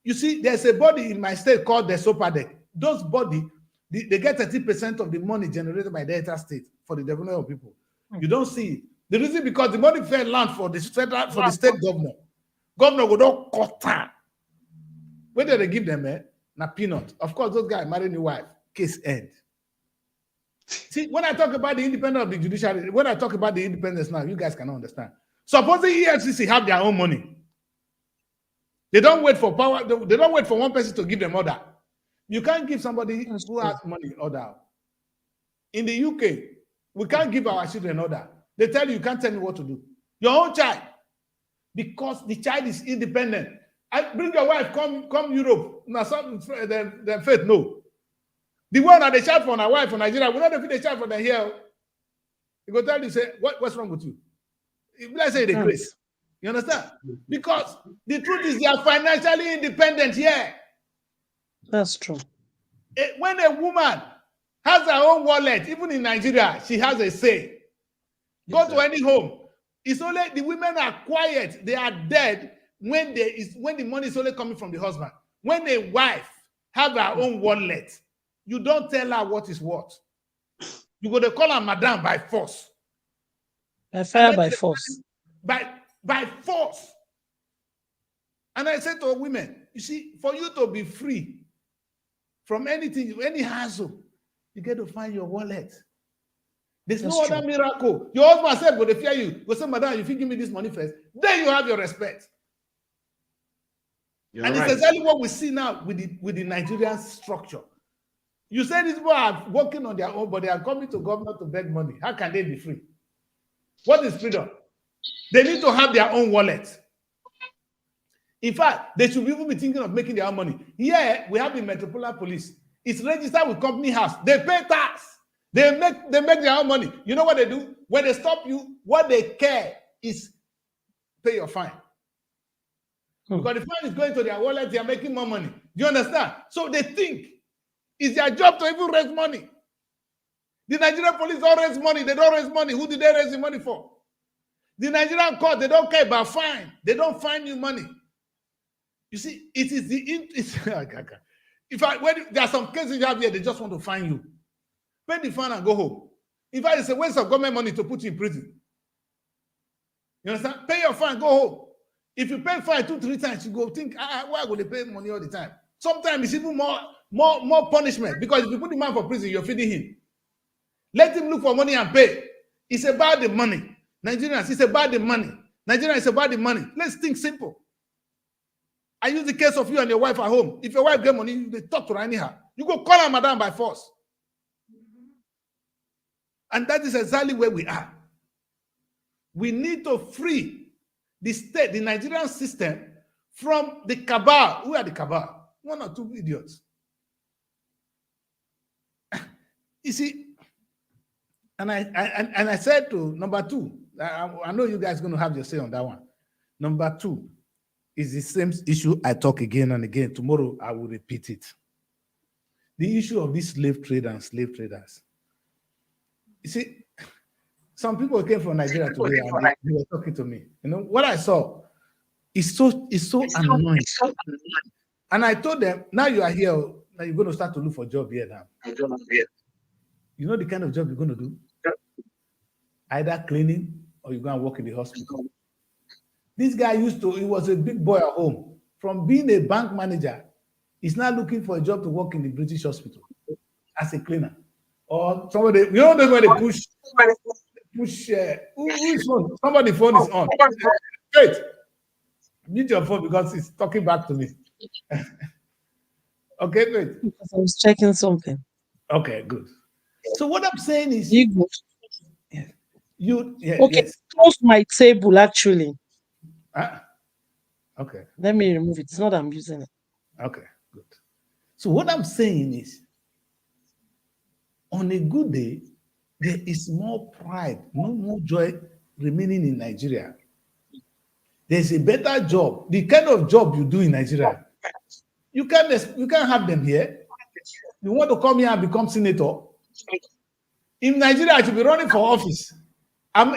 You see, there's a body in my state called the SOPADEC. Those body, they get 30% of the money generated by Delta State for the development of people. You don't see it. The reason because the money fair land for the state governor. Governor would not cut time. When did they give them na peanut? Of course, those guys marry new wife. Case end. See, when I talk about the independence of the judiciary, when I talk about the independence now, you guys cannot understand. Suppose the EFCC have their own money. They don't wait for power. They don't wait for one person to give them order. You can't give somebody who has money order. In the UK, we can't give our children order. They tell you can't tell me what to do. Your own child, because the child is independent. Bring your wife, come Europe. Now, the faith, no. The one that they shout for our wife for Nigeria, we not if they shout for them here. He go tell you, say, what's wrong with you? Let's say they grace. You understand? Because the truth is they are financially independent here. That's true. When a woman has her own wallet, even in Nigeria, she has a say. Go to any home. It's only the women are quiet. They are dead when the money is only coming from the husband. When a wife have her own wallet, you don't tell her what is what. You go to call her madam by force. By fire, by force. By force. And I said to women, you see, for you to be free from anything, any hassle, you get to find your wallet. There's no other miracle. Your husband said, but they fear you. Go say, madam, if you give me this money first, then you have your respect. And it's exactly what we see now with the Nigerian structure. You say these people are working on their own, but they are coming to government to beg money. How can they be free? What is freedom? They need to have their own wallet. In fact, they should even be thinking of making their own money. Here, we have the Metropolitan Police. It's registered with Company House. They pay tax. They make their own money. You know what they do? When they stop you, what they care is pay your fine. Because the fine is going to their wallet, they are making more money. Do you understand? So they think it's their job to even raise money. The Nigerian police don't raise money. They don't raise money. Who did they raise the money for? The Nigerian court, they don't care about fine. They don't fine you money. You see, it is when there are some cases you have here, they just want to fine you. Pay the fine and go home. In fact, it's a waste of government money to put you in prison. You understand? Pay your fine, go home. If you pay fine 2-3 times, you go think, why would they pay money all the time? Sometimes it's even more punishment, because if you put the man for prison, you're feeding him. Let him look for money and pay. It's about the money. Nigerians, it's about the money. Nigeria is about the money. Let's think simple. I use the case of you and your wife at home. If your wife get money, they talk to her anyhow. You go call her madam by force. And that is exactly where we are. We need to free the state, the Nigerian system, from the cabal. Who are the cabal? 1 or 2 idiots. You see, and I said to number 2, I know you guys are going to have your say on that one. Number 2, It's the same issue I talk again and again. Tomorrow I will repeat it. The issue of these slave trade and slave traders. You see, some people came from Nigeria today and they were talking to me. You know, what I saw is so annoying. And I told them, now you are here, now you're going to start to look for a job here now. You know the kind of job you're going to do? Either cleaning or you're going to work in the hospital. This guy he was a big boy at home. From being a bank manager, he's now looking for a job to work in the British hospital as a cleaner. Or somebody, you know where they push, whose phone? Somebody's phone is on. Wait, mute your phone because it's talking back to me. Okay, wait. Because I was checking something. Okay, good. So what I'm saying is, okay, yes. Close my table actually. Okay. Let me remove it. It's not that I'm using it. Okay, good. So what I'm saying is, on a good day, there is more pride, no more joy remaining in Nigeria. There's a better job. The kind of job you do in Nigeria, you can't have them here. You want to come here and become senator? In Nigeria, I should be running for office.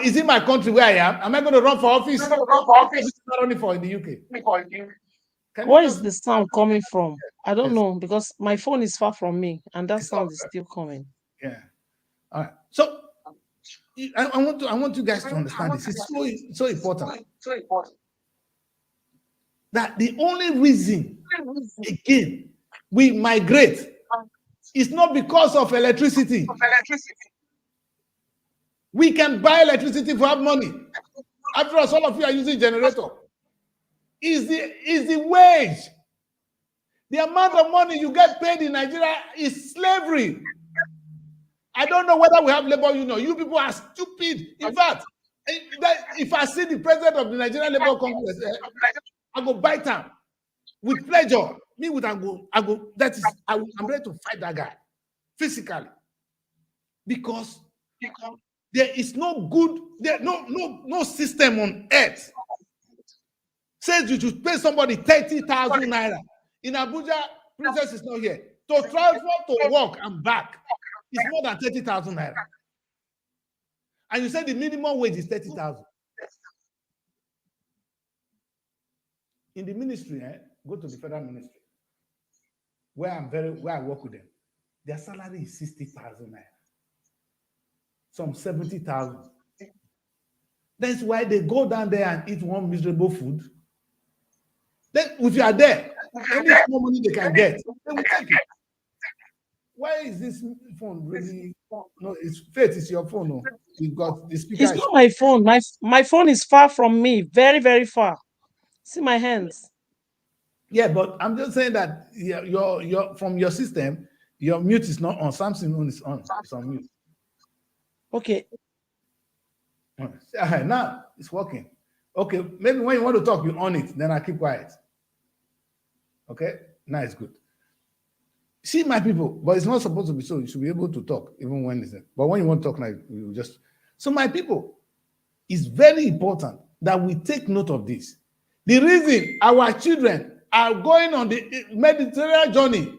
Is it my country where I am? Am I going to run for office? I'm not running for in the UK. Where is the sound coming from? I don't know, because my phone is far from me and that sound is still coming. Yeah. All right. So I want you guys to understand this. It's so important. That the only reason, again, we migrate is not because of electricity. We can buy electricity if we have money. After all, some of you are using generator. Is the wage. The amount of money you get paid in Nigeria is slavery. I don't know whether we have labor union. You people are stupid. In fact, if I see the president of the Nigerian Labor Congress, I go bite him with pleasure. Me with I go. I'm ready to fight that guy physically because there is no system on earth says you should pay somebody 30,000 naira. In Abuja, Princess is not here. To travel to work and back is more than 30,000 naira. And you say the minimum wage is 30,000. In the ministry, go to the federal ministry, where I work with them. Their salary is 60,000 naira. Some 70,000. That's why they go down there and eat one miserable food. Then, if you are there, any more money they can get, they will take it. Why is this phone really? No, it's Faith. It's your phone. No, you got the speaker. It's not my phone. My phone is far from me, very, very far. See my hands. Yeah, but I'm just saying that your from your system, your mute is not on. Samsung one is on. It's on mute. Okay. Now it's working. Okay, maybe when you want to talk, you on it. Then I keep quiet. Okay, now it's good. See, my people, but it's not supposed to be so. You should be able to talk even when it's there. But when you want to talk, now you just. So, my people, it's very important that we take note of this. The reason our children are going on the Mediterranean journey,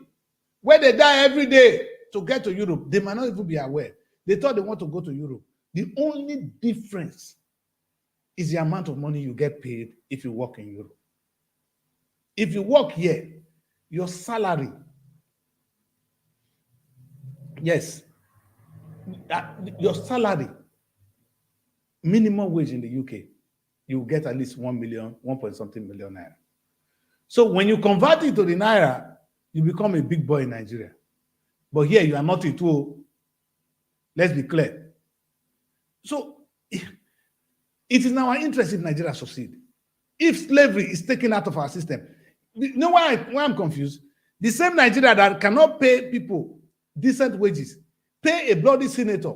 where they die every day to get to Europe, they might not even be aware. They thought they want to go to Europe. The only difference is the amount of money you get paid if you work in Europe. If you work here, your salary, yes, your salary, minimum wage in the UK, you will get at least 1 million, 1.something million naira. So when you convert it to the naira, you become a big boy in Nigeria. But here you are not a tool. Let's be clear. So it is in our interest if Nigeria succeed. If slavery is taken out of our system, you know why I'm confused? The same Nigeria that cannot pay people decent wages, pay a bloody senator,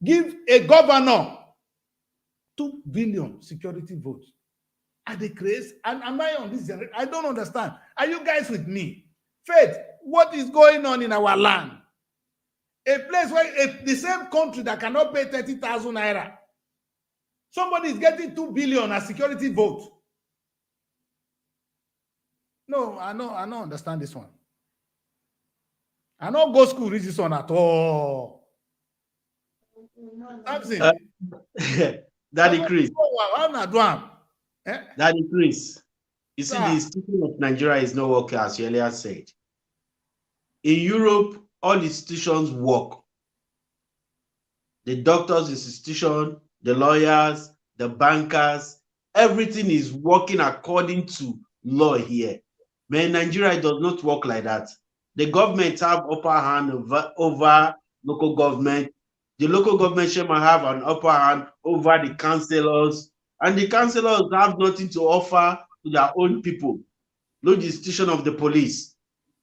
give a governor 2 billion security votes. Are they crazy? And am I on this generation? I don't understand. Are you guys with me? Faith, what is going on in our land? A place where the same country that cannot pay 30,000 naira, somebody is getting 2 billion as security vote. No, I don't understand this one. I don't go school read this one at all. Daddy Chris. Daddy Chris. You see, the institution of Nigeria is not working, as you earlier said. In Europe, all institutions work. The doctors' institution, the lawyers, the bankers, everything is working according to law here. But in Nigeria, it does not work like that. The government have upper hand over local government. The local government shall have an upper hand over the councillors, and the councillors have nothing to offer to their own people. Look, the institution of the police.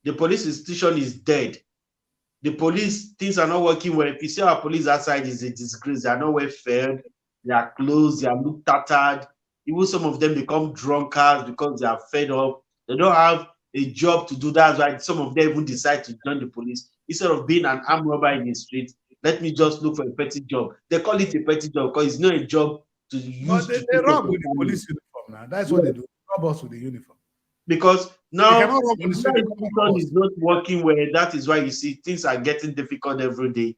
The police institution is dead. The police, things are not working well. If you see our police outside, is a disgrace. They are not well fed. They are closed. They are looked tattered. Even some of them become drunkards because they are fed up. They don't have a job to do. That's why some of them even decide to join the police. Instead of being an armed robber in the street, let me just look for a petty job. They call it a petty job because it's not a job to use. But they rob with the police uniform now. That's what they do. Rob us with the uniform. Because now the institution is not working well. That is why you see things are getting difficult every day.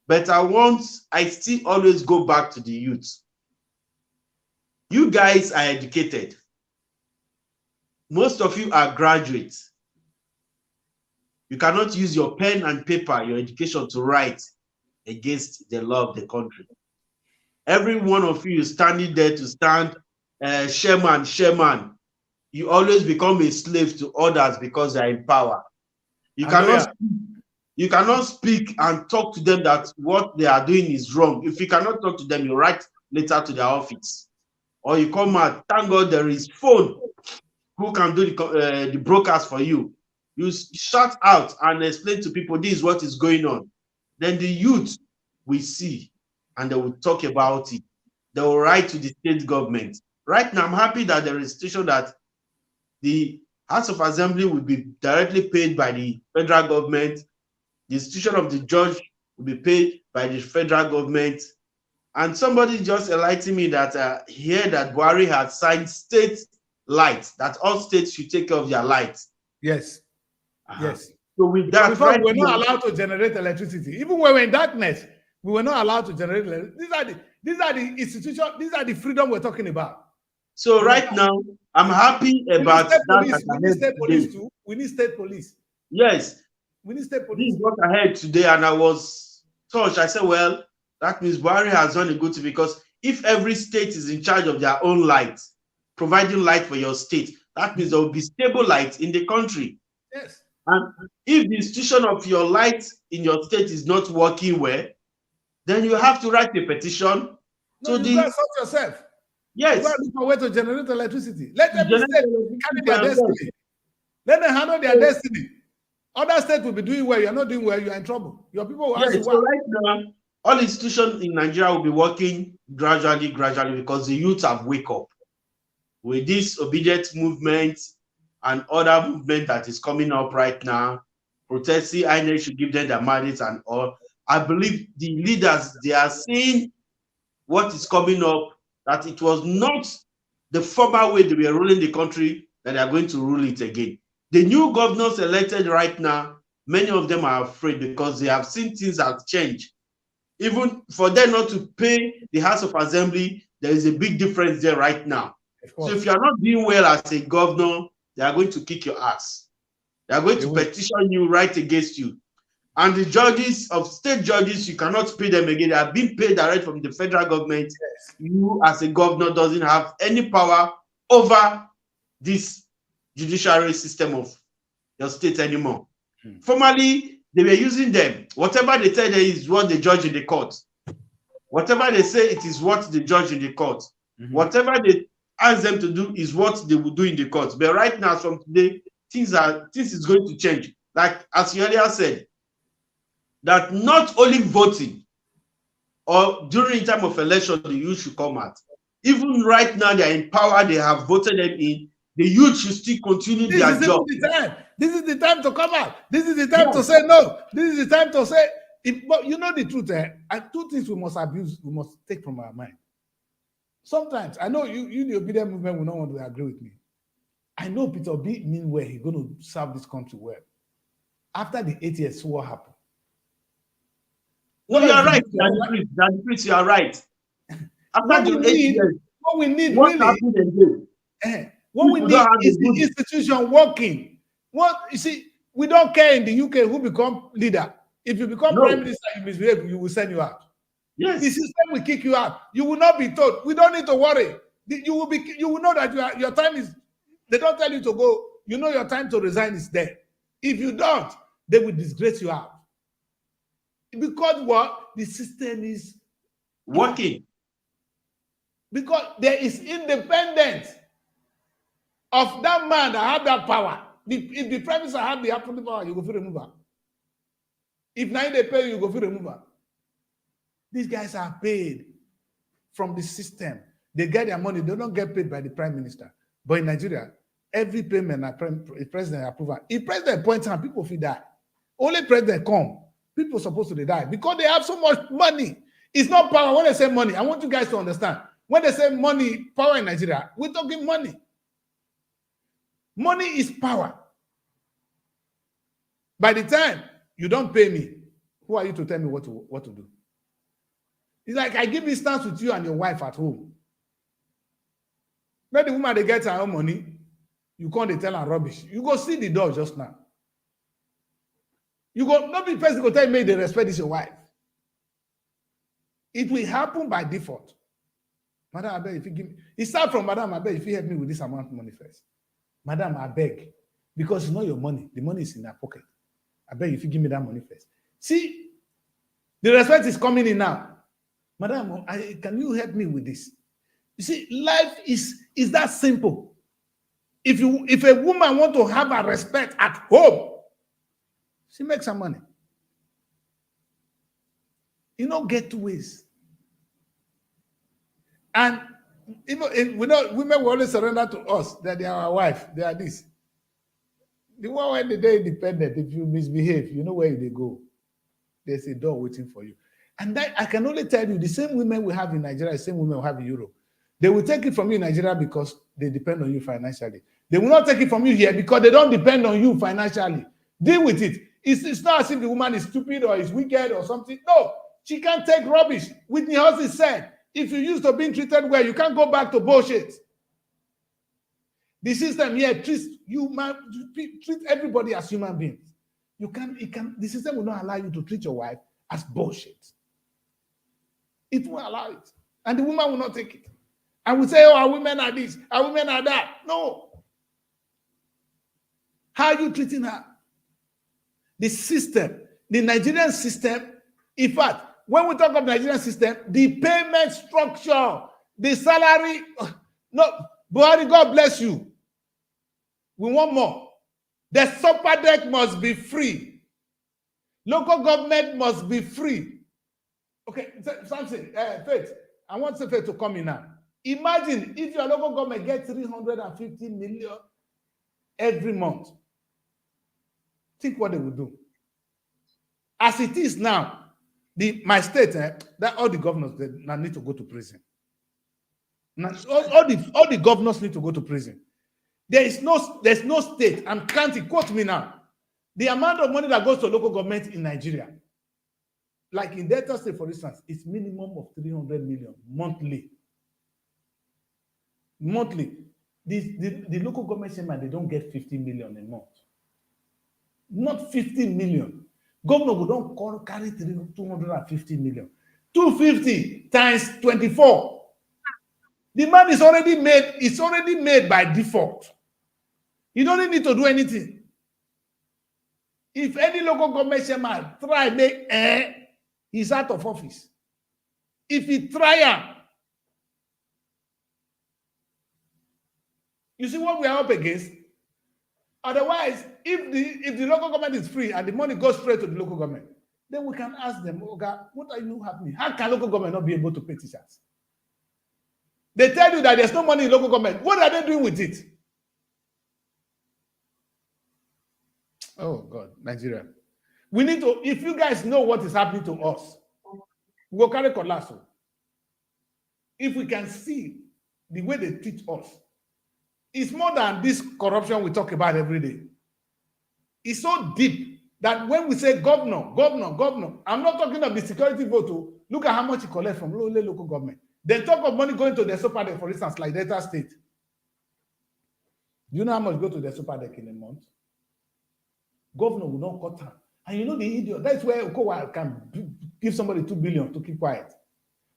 But I still always go back to the youth. You guys are educated. Most of you are graduates. You cannot use your pen and paper, your education, to write against the law of the country. Every one of you is standing there to stand Sherman. You always become a slave to others because they are in power. You cannot speak and talk to them that what they are doing is wrong. If you cannot talk to them, you write letter to their office. Or you come out, thank God there is phone who can do the broadcast for you. You shout out and explain to people this is what is going on. Then the youth will see and they will talk about it. They will write to the state government. Right now, I'm happy that there is a institution that the House of Assembly will be directly paid by the federal government. The institution of the judge will be paid by the federal government. And somebody just enlightened me that here that Buhari has signed state lights, that all states should take care of their lights. Yes. Yes. So with that, before we were not allowed to generate electricity. Even when we were in darkness, we were not allowed to generate electricity. These are the institutions, these are the freedom we're talking about. So right now, I'm happy about that. We need state police too. We need state police. Yes. We need state police. This is what I heard today, and I was touched. I said, well, that means Buhari has done a good thing, because if every state is in charge of their own light, providing light for your state, that means there will be stable light in the country. Yes. And if the institution of your light in your state is not working well, then you have to write a petition to the. Sort yourself. Yes. You got to look for a way to generate electricity. Let every state carry their destiny. Let them handle their destiny. Other states will be doing well. You're not doing well. You're in trouble. Your people will ask you why. So right now, all institutions in Nigeria will be working gradually, because the youth have wake up. With this obedient movement and other movement that is coming up right now, protesting, INEC should give them their mandates and all. I believe the leaders, they are seeing what is coming up, that it was not the former way they were ruling the country that they are going to rule it again. The new governors elected right now, many of them are afraid because they have seen things have changed. Even for them not to pay the House of Assembly, there is a big difference there right now. So if you are not doing well as a governor, they are going to kick your ass. They are going to petition you, right against you. And the judges of state judges, you cannot pay them again. They are being paid direct from the federal government. Yes. You as a governor doesn't have any power over this judiciary system of your state anymore. Formerly, they were using them. Whatever they tell them is what they judge in the court. Whatever they say, it is what they judge in the court. Whatever they ask them to do is what they will do in the court. But right now, from today, things is going to change. Like as you earlier said, that not only voting or during the time of election, the youth should come out. Even right now, they are in power, they have voted them in, the youth should still continue their job. This is the time to come out. This is the time to say no. This is the time to say, but you know the truth, and two things we must take from our mind. Sometimes, I know you the obedient movement will not want to agree with me. I know Peter Obi mean well. He's going to serve this country well. After the 8 years, what happened? No, you are right, Danny Priest, you are right. After the 8 years, what we need what really, happened again? what we need is the institution working. What you see, we don't care in the UK who become leader. If you become prime minister, you misbehave, you will send you out. Yes. The system will kick you out. You will not be told. We don't need to worry. You will know that your time is. They don't tell you to go. You know your time to resign is there. If you don't, they will disgrace you out. Because what? The system is working. Because there is independence of that man that have that power. If the prime minister have the absolute power, you go for remover. If now they pay you, go for remover. These guys are paid from the system. They get their money. They don't get paid by the prime minister. But in Nigeria, every payment a president approval. If president points out, people feel die. Only president come, people are supposed to die because they have so much money. It's not power. When they say money, I want you guys to understand. When they say money, power in Nigeria, we're talking money. Money is power. By the time you don't pay me, who are you to tell me what to do? It's like I give instance with you and your wife at home. When the woman they get her own money, you can't they tell her rubbish. You go see the door just now. You go, not be person go tell me they respect is your wife. It will happen by default. Madam, I beg if you give me. It starts from Madam, I beg if you help me with this amount of money first. Madam, I beg. Because it's not your money. The money is in her pocket. I beg if you give me that money first. See, the respect is coming in now. Madam, can you help me with this? You see, life is that simple. If a woman want to have a respect at home, she makes some money. You don't get two ways. And women will always surrender to us that they are our wife, they are this. The one when they're independent, if you misbehave, you know where they go. There's a door waiting for you. And that I can only tell you, the same women we have in Nigeria, the same women we have in Europe. They will take it from you in Nigeria because they depend on you financially. They will not take it from you here because they don't depend on you financially. Deal with it. It's not as if the woman is stupid or is wicked or something. No, she can't take rubbish. Whitney Houston said, if you used to being treated well, you can't go back to bullshit. The system here treats everybody as human beings. The system will not allow you to treat your wife as bullshit. It won't allow it. And the woman will not take it. And we say, oh, our women are this, our women are that. No. How are you treating her? The system, the Nigerian system, in fact, when we talk of Nigerian system, the payment structure, the salary, no, Buhari, God bless you. We want more. The supper deck must be free. Local government must be free. Okay, something, Faith, I want Faith to come in now. Imagine if your local government gets 350 million every month. Think what they will do. As it is now, my state, that all the governors they need to go to prison. Now, all the governors need to go to prison. There's no state and county, quote me now. The amount of money that goes to local government in Nigeria, like in Delta State, for instance, it's minimum of 300 million monthly. Monthly. The local government chairman, they don't get 50 million a month. Not 50 million. Governor will don't carry 250 million. 250 times 24. The man is already made, it's already made by default. You don't need to do anything. If any local government chairman try make he's out of office. If he try, you see what we are up against? Otherwise, if the local government is free and the money goes straight to the local government, then we can ask them, okay, what are you happening? How can local government not be able to pay teachers? They tell you that there's no money in local government. What are they doing with it? Oh God, Nigeria. We need to, if you guys know what is happening to us, we'll carry colasso. If we can see the way they treat us, It's more than this corruption we talk about every day. It's so deep that when we say governor, I'm not talking of the security vote. Look at how much he collects from local government. They talk of money going to the super deck, for instance, like Delta State. Do you know how much go to the super deck in a month? Governor will not cut down. And you know the idiot. That's where Okowa can give somebody 2 billion to keep quiet.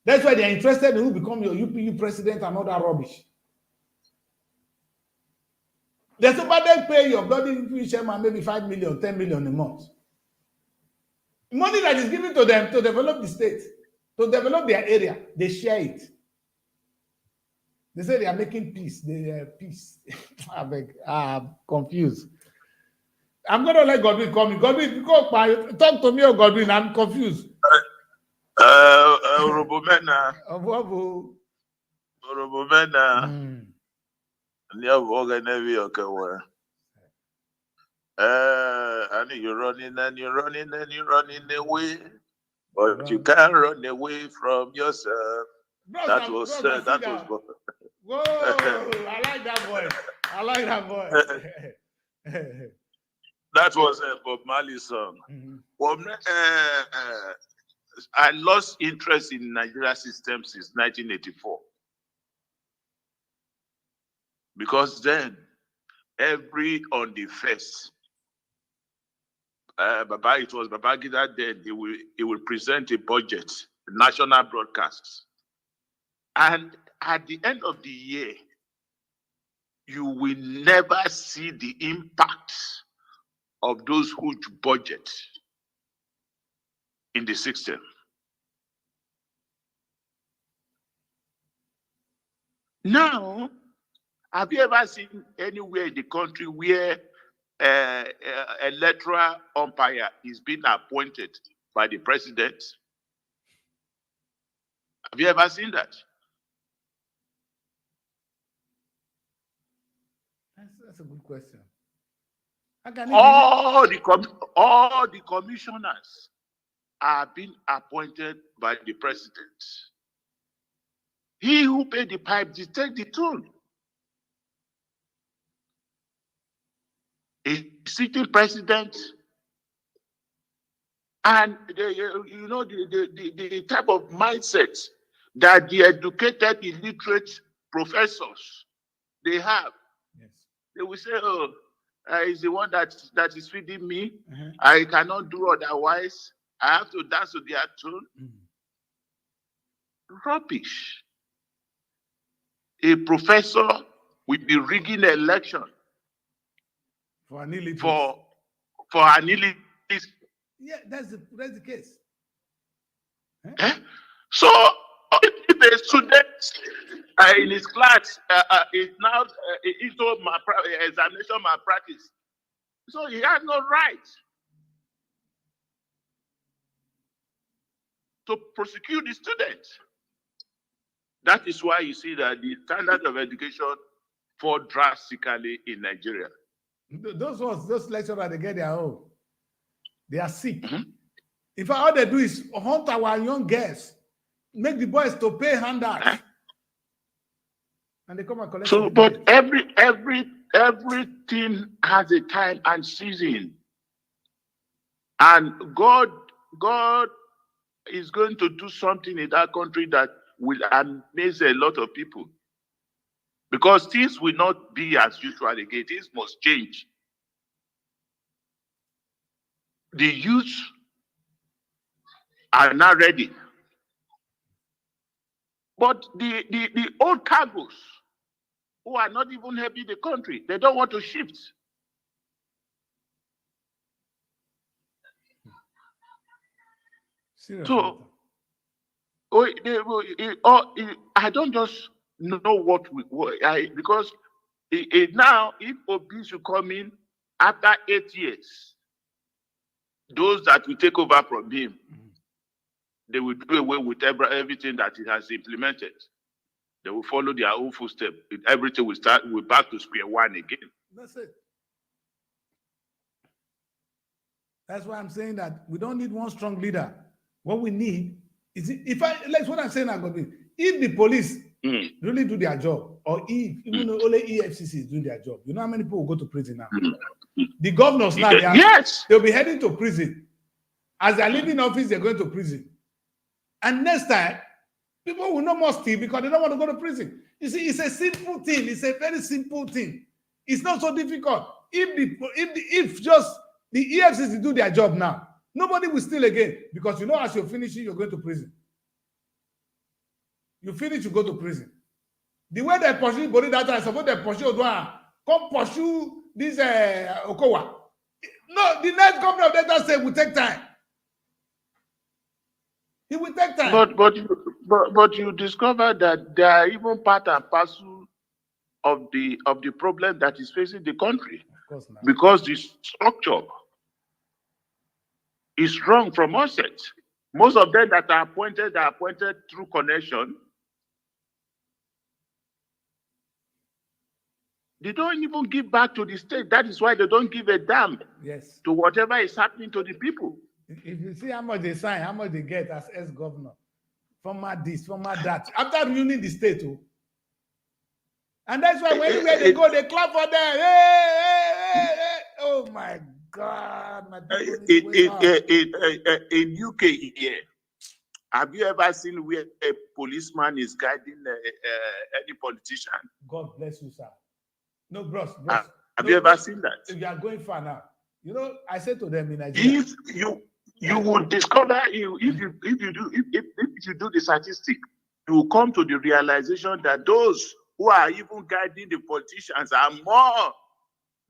That's why they're interested in who become your UPU president and all that rubbish. The super deck pay your bloody chairman maybe 5 million, 10 million a month. Money that is given to them to develop the state, to develop their area, they share it. They say they are making peace. Peace. I'm confused. I'm going to let Godwin come in. Godwin, talk to me, oh Godwin. I'm confused. Robomena. And you're running and you're running and you're running away, but you can't run away from yourself. That was Whoa, I like that voice. I like that voice. That was a Bob Marley song. Well, I lost interest in Nigeria system since 1984. Because then, every on the first, it was Babangida then, he will present a budget, national broadcasts. And at the end of the year, you will never see the impact of those huge budgets in the system. Now, have you ever seen anywhere in the country where electoral umpire is being appointed by the president? Have you ever seen that? That's a good question. All the commissioners are being appointed by the president. He who paid the pipe dictates the tune. A sitting president, and the type of mindset that the educated, illiterate professors they have. Yes. They will say, "Oh, he's the one that is feeding me. I cannot do otherwise. I have to dance to their tune." Rubbish. A professor will be rigging an election for an illiterate. For an illiterate. Yeah, that's the case. So if a student in his class is now into examination malpractice, so he has no right to prosecute the student. That is why you see that the standard of education fall drastically in Nigeria. Those lecturers, they get their own. They are sick. In fact, all they do is hunt our young girls, make the boys to pay handouts, and they come and collect. So, but everything has a time and season, and God is going to do something in that country that will amaze a lot of people, because things will not be as usual again. Things must change. The youth are not ready, but the old cargos who are not even helping the country, they don't want to shift. Seriously. So I don't just know because now if Obi should come in after 8 years, those that will take over from him, they will do away with everything that he has implemented. They will follow their own footsteps. Everything will start. We're back to square one again. That's it. That's why I'm saying that we don't need one strong leader. What we need is, what I'm saying, if the police really do their job, or if even only EFCC is doing their job, you know how many people will go to prison now? The governors now, they'll be heading to prison. As they're leaving office, they're going to prison. And next time, people will no more steal because they don't want to go to prison. You see, it's a simple thing. It's a very simple thing. It's not so difficult. If just the EFCC do their job now, nobody will steal again, because you know as you're finishing, you're going to prison. You finish, you go to prison. The way they pursue body that time, suppose they pursue Odwa, come pursue this Okowa. No, the next governor of data state will take time. It will take time. But you discover that they are even part and parcel of the problem that is facing the country. Of course not. Because the structure is wrong from onset. Most of them that are appointed through connection. They don't even give back to the state. That is why they don't give a damn to whatever is happening to the people. If you see how much they sign, how much they get as ex-governor, former this, former that, after ruining the state, too. And that's why anywhere they go, they clap for them. Hey. Oh my God. My in UK here, have you ever seen where a policeman is guiding any politician? God bless you, sir. No, bros. Have you ever seen that? If you are going far now, you know, I said to them in Nigeria, if you will discover, if you do the statistic, you will come to the realization that those who are even guiding the politicians are more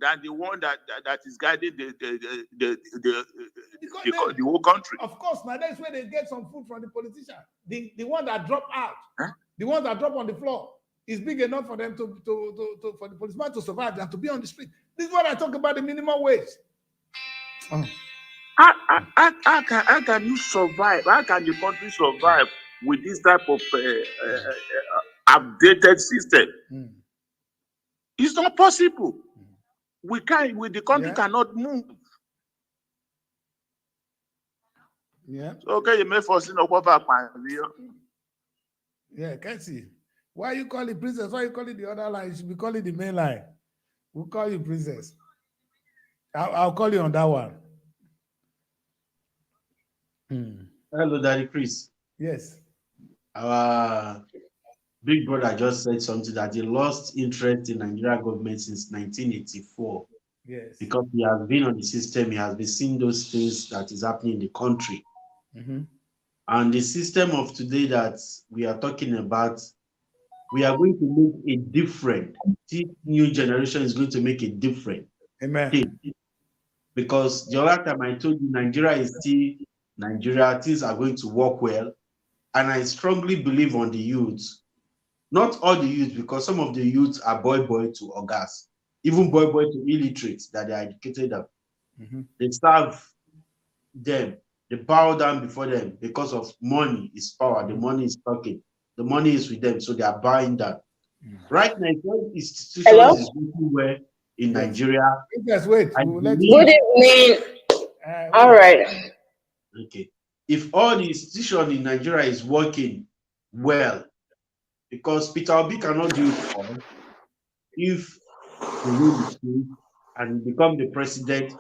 than the one that is guiding the whole country. Of course, now that's where they get some food from the politician. The one that drop out, the one that drop on the floor, is big enough for them for the policeman to survive and to be on the street. This is what I talk about, the minimum wage. How can you survive? How can the country survive with this type of updated system? It's not possible. We can't. The country cannot move. Yeah. Okay, you may foresee no cover. Yeah, can't see. Why you call it princess? Why you call it the other line? You should be calling the main line. We'll call you princess. I'll call you on that one. Hello, Daddy Chris. Yes. Our big brother just said something that he lost interest in Nigeria government since 1984. Yes. Because he has been on the system, he has been seeing those things that is happening in the country. And the system of today that we are talking about, we are going to make a difference. This new generation is going to make a difference. Amen. Because the other time I told you, Nigeria is still Nigeria, things are going to work well. And I strongly believe on the youths. Not all the youths, because some of the youths are boy to ogas, even boy to illiterates that they are educated up. They serve them, they bow down before them because of money is power, the money is talking, the money is with them, so they are buying that. Right now, institutions is working well in Nigeria. Just wait. Good evening. All right. Okay. If all the institutions in Nigeria is working well, because Peter Obi cannot do it all, if he wins and become the president,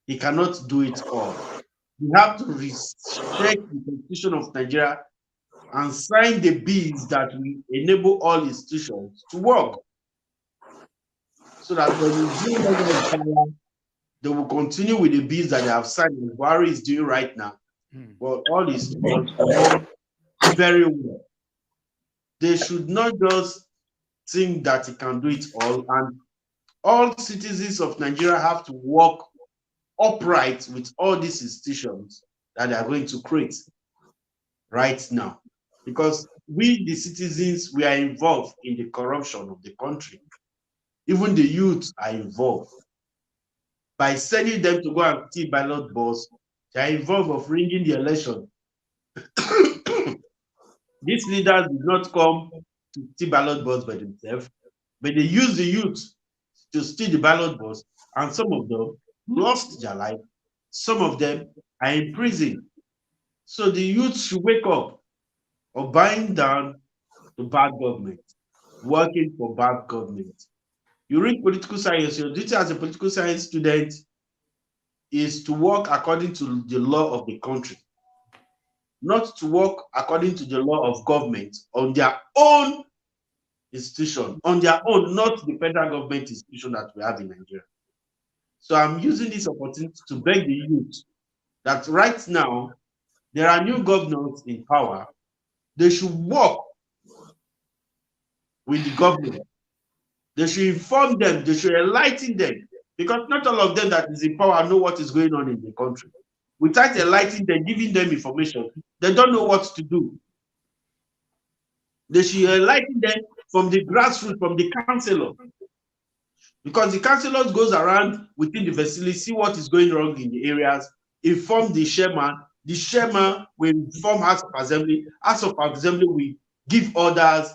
he cannot do it all. We have to respect the Constitution of Nigeria and sign the bills that will enable all institutions to work. So that when they will continue with the bills that they have signed, and Buhari is doing right now. But all is very well. They should not just think that he can do it all, and all citizens of Nigeria have to work upright with all these institutions that they are going to create right now. Because we, the citizens, we are involved in the corruption of the country. Even the youth are involved. By sending them to go and see ballot box, they are involved of ringing the election. These leaders did not come to see ballot box by themselves, but they use the youth to steal the ballot box, and some of them lost their life. Some of them are in prison. So the youth should wake up or buying down to bad government, working for bad government. You read political science, your duty as a political science student is to work according to the law of the country, not to work according to the law of government on their own institution, on their own, not the federal government institution that we have in Nigeria. So I'm using this opportunity to beg the youth that right now, there are new governors in power. They should work with the government. They should inform them, they should enlighten them, because not all of them that is in power know what is going on in the country. Without enlightening them, giving them information, they don't know what to do. They should enlighten them from the grassroots, from the councillor. Because the councillors goes around within the vicinity, see what is going wrong in the areas, inform the chairman will inform House of Assembly will give orders,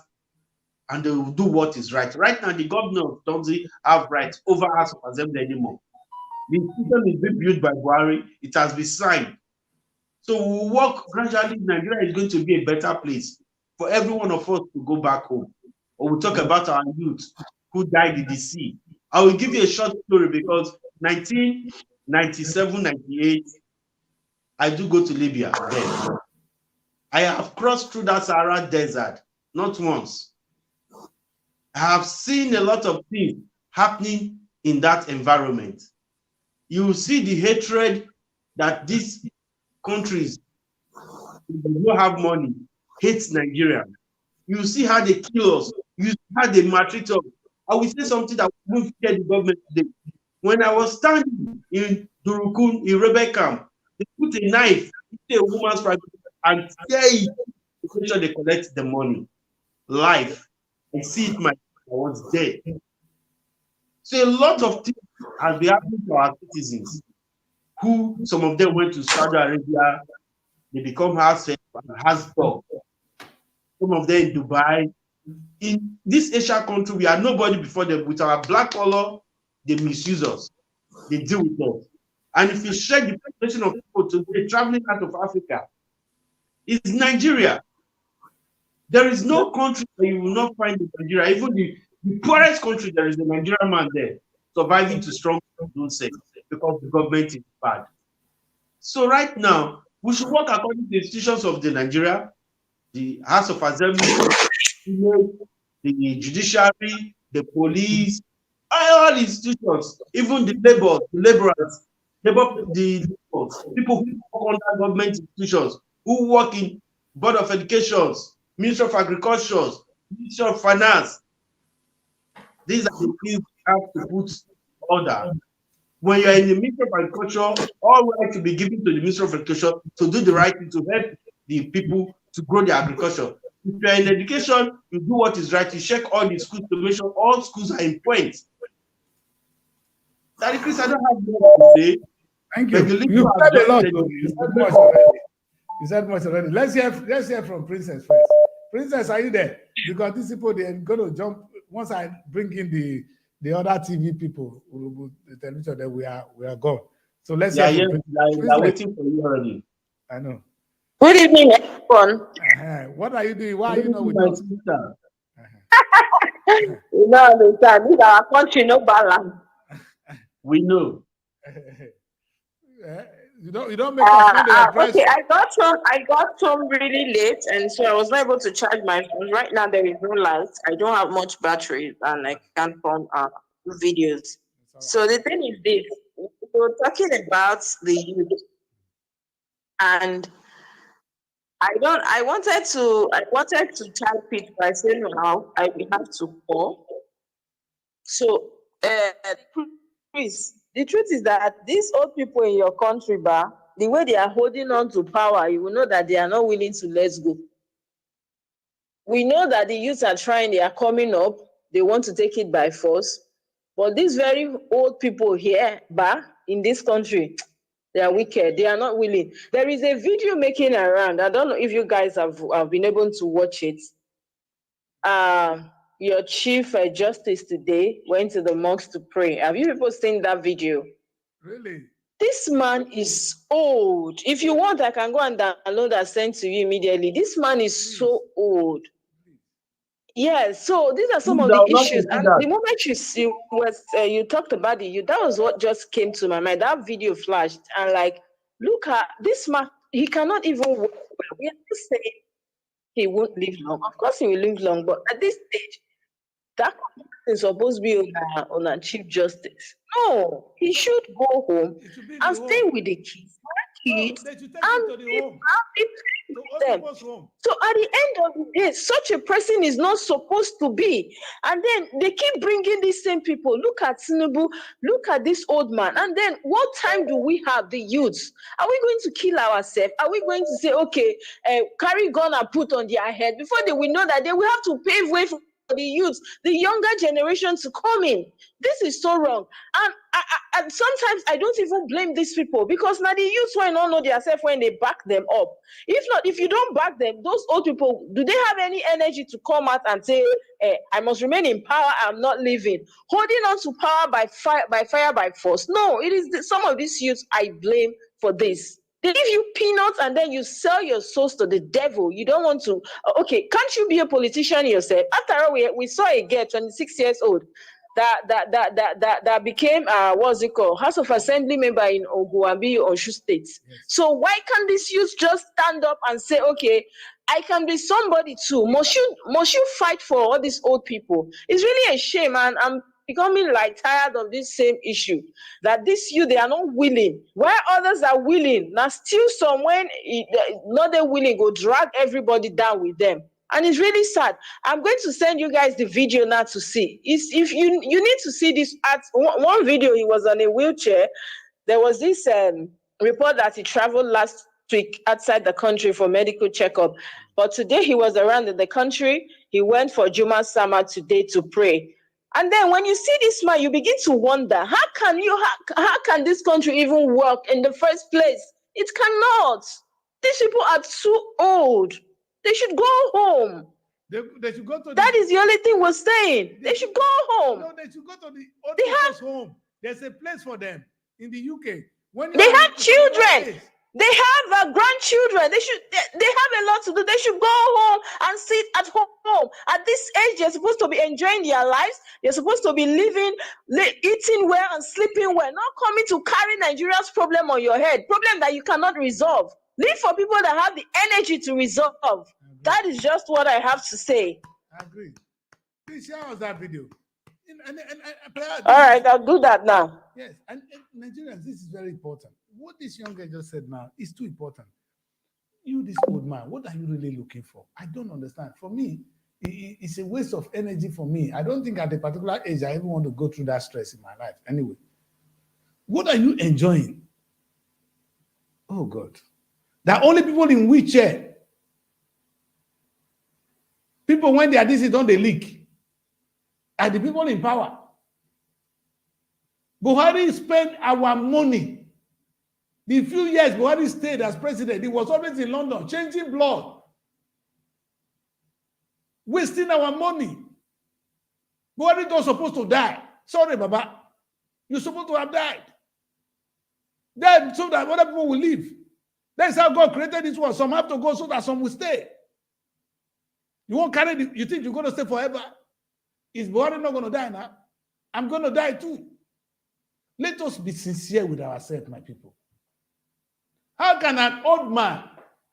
and they will do what is right. Right now, the governor doesn't have rights over House of Assembly anymore. The institution is being built by Buhari, it has been signed. So we'll work gradually. Nigeria is going to be a better place for every one of us to go back home. Or we'll talk about our youth who died in the sea. I will give you a short story because 1997, 98, I do go to Libya then. I have crossed through that Sahara Desert, not once. I have seen a lot of things happening in that environment. You see the hatred that these countries who don't have money hate Nigeria. You see how they kill us. You see how they maltreat us. I will say something that won't scare the government today. When I was standing in Durukun, in Rebel camp, they put a knife into a woman's private and tear it to make sure they collect the money. Life. I see it myself. I was dead. So a lot of things has been happening to our citizens, who some of them went to Saudi Arabia, they become house dog. Some of them in Dubai. In this Asian country, we are nobody before them. With our black color, they misuse us. They deal with us. And if you check the population of people today traveling out of Africa, it's Nigeria. There is no country where you will not find in Nigeria. Even the poorest country, there is a Nigerian man there surviving to strong don't say because the government is bad. So right now, we should work according to the institutions of the Nigeria, the House of Assembly, the judiciary, the police, all institutions, even the laborers, the people who work under government institutions, who work in Board of Education, Ministry of Agriculture, Ministry of Finance. These are the things we have to put order. When you're in the Ministry of Agriculture, all right to be given to the Ministry of Education to do the right thing to help the people to grow their agriculture. If you're in education, you do what is right. You check all the schools to make sure all schools are in point. Daddy Chris, I don't have more to say. Thank you. You said a lot. You said much already. Let's hear from Princess first. Princess, are you there? Because these people, they're going to jump. Once I bring in the other TV people, the television, that we are gone. So let's hear from Princess. They're waiting for you already. I know. Good evening, everyone. What are you doing? Why are you not with us? You know, understand. This our country no balance. We know. You don't make us okay, I got home really late, and so I was not able to charge my phone. Right now there is no light. I don't have much battery, and I can't run videos. So the thing is this: we were talking about the youth, and I wanted to type it by saying now I will have to call. So Chris, the truth is that these old people in your country, the way they are holding on to power, you will know that they are not willing to let go. We know that the youths are trying, they are coming up, they want to take it by force. But these very old people here, in this country, they are wicked. They are not willing. There is a video making around. I don't know if you guys have been able to watch it. Your Chief Justice today went to the mosque to pray. Have you people seen that video? Really? This man is old. If you want, I can go and download and send to you immediately. This man is so old. Yes, so these are some of the issues, and the moment you talked about it, that was what just came to my mind. That video flashed, and like, look at this man. He cannot even work well. We are just saying he won't live long. Of course, he will live long, but at this stage, that is supposed to be on a Chief Justice. No, he should go home and stay with the kids. Kids and them. So at the end of the day, such a person is not supposed to be. And then they keep bringing these same people. Look at Tinubu, look at this old man. And then what time do we have, the youths? Are we going to kill ourselves? Are we going to say, okay, carry gun and put on their head before they will know that they will have to pave way for the youth, the younger generation to come in? This is so wrong. And sometimes I don't even blame these people, because now the youth will not know themselves when they back them up. If not, if you don't back them, those old people, do they have any energy to come out and say, I must remain in power, I'm not leaving? Holding on to power by fire, by force. No, it is some of these youths I blame for this. They give you peanuts and then you sell your souls to the devil. You don't want to. Okay, can't you be a politician yourself? After all, we saw a girl, 26 years old, that became what's it called, House of Assembly member in Oguabi, Oshu State. Yes. So why can't this youth just stand up and say, okay, I can be somebody too? Must you fight for all these old people? It's really a shame, and I'm becoming like tired of this same issue, that this youth, they are not willing, while others are willing. Now still some, when not they willing, go drag everybody down with them. And it's really sad. I'm going to send you guys the video now to see. If you need to see this. At one video, he was on a wheelchair. There was this report that he traveled last week outside the country for medical checkup. But today he was around in the country. He went for Juma Sama today to pray. And then when you see this man, you begin to wonder, how can this country even work in the first place? It cannot. These people are too old. They should go home. They should go to that is the only thing we're saying. They should go home. No, they should go to the old people's home. There's a place for them in the UK. When they have children. They have grandchildren. They have a lot to do. They should go home and sit at home. At this age, they're supposed to be enjoying their lives. They're supposed to be living, eating well and sleeping well. Not coming to carry Nigeria's problem on your head. Problem that you cannot resolve. Live for people that have the energy to resolve. That is just what I have to say. I agree. Please share us that video. All right, I'll do that now. Yes, and Nigerians, this is very important. What this young guy just said now is too important. You, this old man, what are you really looking for? I don't understand. For me, it's a waste of energy for me. I don't think at a particular age I even want to go through that stress in my life. Anyway, what are you enjoying? Oh, God. There are only people in wheelchair. People, when they are this, don't they leak? Are the people in power? Buhari spent our money. The few years Buhari stayed as president, he was always in London, changing blood, wasting our money. Buhari not supposed to die. Sorry, Baba. You're supposed to have died. Died so that other people will live. That's how God created this world. Some have to go so that some will stay. You won't carry you think you're going to stay forever? Is Buhari not going to die now? I'm going to die too. Let us be sincere with ourselves, my people. How can an old man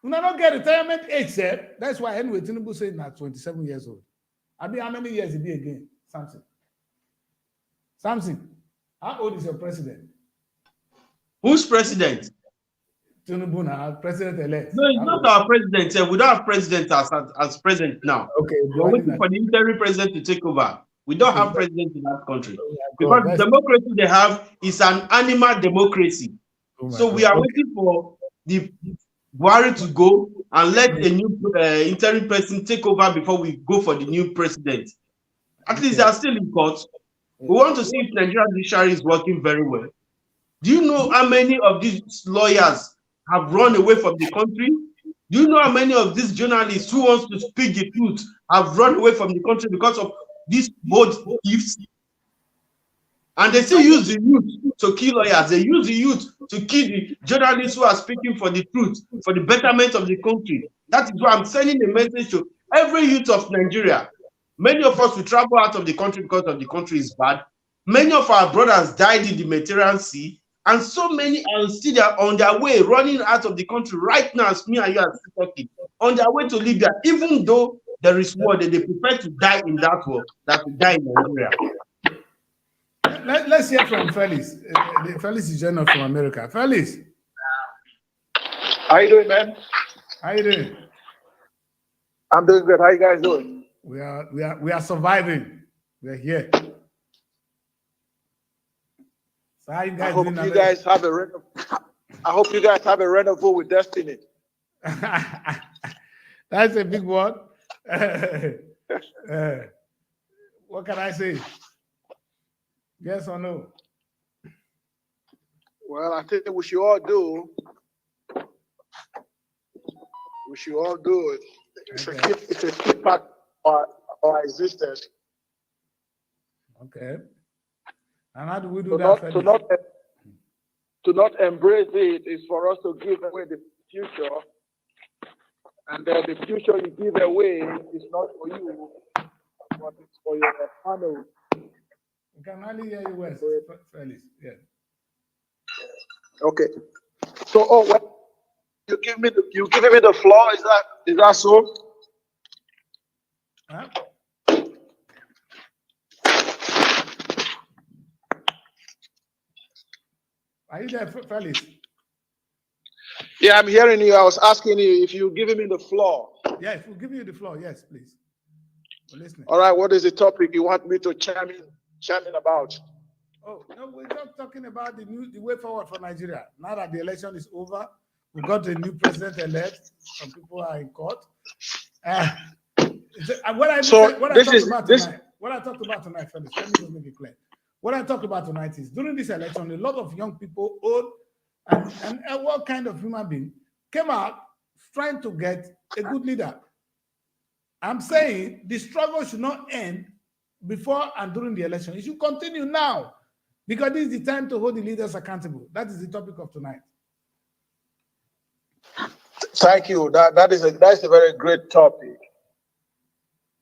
who not get retirement age set? That's why anyway, Tinubu said now 27 years old. I mean, how many years he be again? Samson, how old is your president? Who's president? Tinubu now, president-elect. No, it's not our president. We don't have president as president now. Okay, we're waiting for the interim president to take over. We don't have president in that country. Because the democracy they have is an animal democracy. So we are waiting for the Buhari to go and let a new interim person take over before we go for the new president. At least they are still in court. We want to see if Nigerian judiciary is working very well. Do you know how many of these lawyers have run away from the country? Do you know how many of these journalists who wants to speak the truth have run away from the country because of these bold gifts? And they still use the youth to kill lawyers. They use the youth to kill the journalists who are speaking for the truth, for the betterment of the country. That is why I'm sending a message to every youth of Nigeria. Many of us will travel out of the country because of the country is bad. Many of our brothers died in the Mediterranean Sea, and so many are still on their way, running out of the country right now, as me and you are still talking, on their way to Libya, even though there is war, they prefer to die in that war than to die in Nigeria. Let's hear from Felix. Felix is joining us from America. Felix. How you doing, man? How you doing? I'm doing good. How you guys doing? We are surviving. We're here. So how you guys doing? I hope you guys have a rendezvous with destiny. That's a big one. What can I say? Yes or no? Well, I think we should all do. We should all do it. It's a key part of our existence. Okay. And how do we do that? To not embrace it is for us to give away the future. And then the future you give away is not for you, but it's for your family. We can only hear you well, Felix. Yeah. Okay. So, you giving me the floor? Is that so? Huh? Are you there, Felix? Yeah, I'm hearing you. I was asking you if you're giving me the floor. Yes, we'll give you the floor. Yes, please. We're listening. All right. What is the topic you want me to chime in about? Oh, no, we're just talking about the way forward for Nigeria. Now that the election is over, we got a new president-elect. Some people are in court. What I talked about tonight, Felix, let me just make it clear. What I talked about tonight is during this election, a lot of young people, old and what kind of human being came out trying to get a good leader. I'm saying the struggle should not end before and during the election. It should continue now, because this is the time to hold the leaders accountable. That is the topic of tonight. Thank you. That's a very great topic.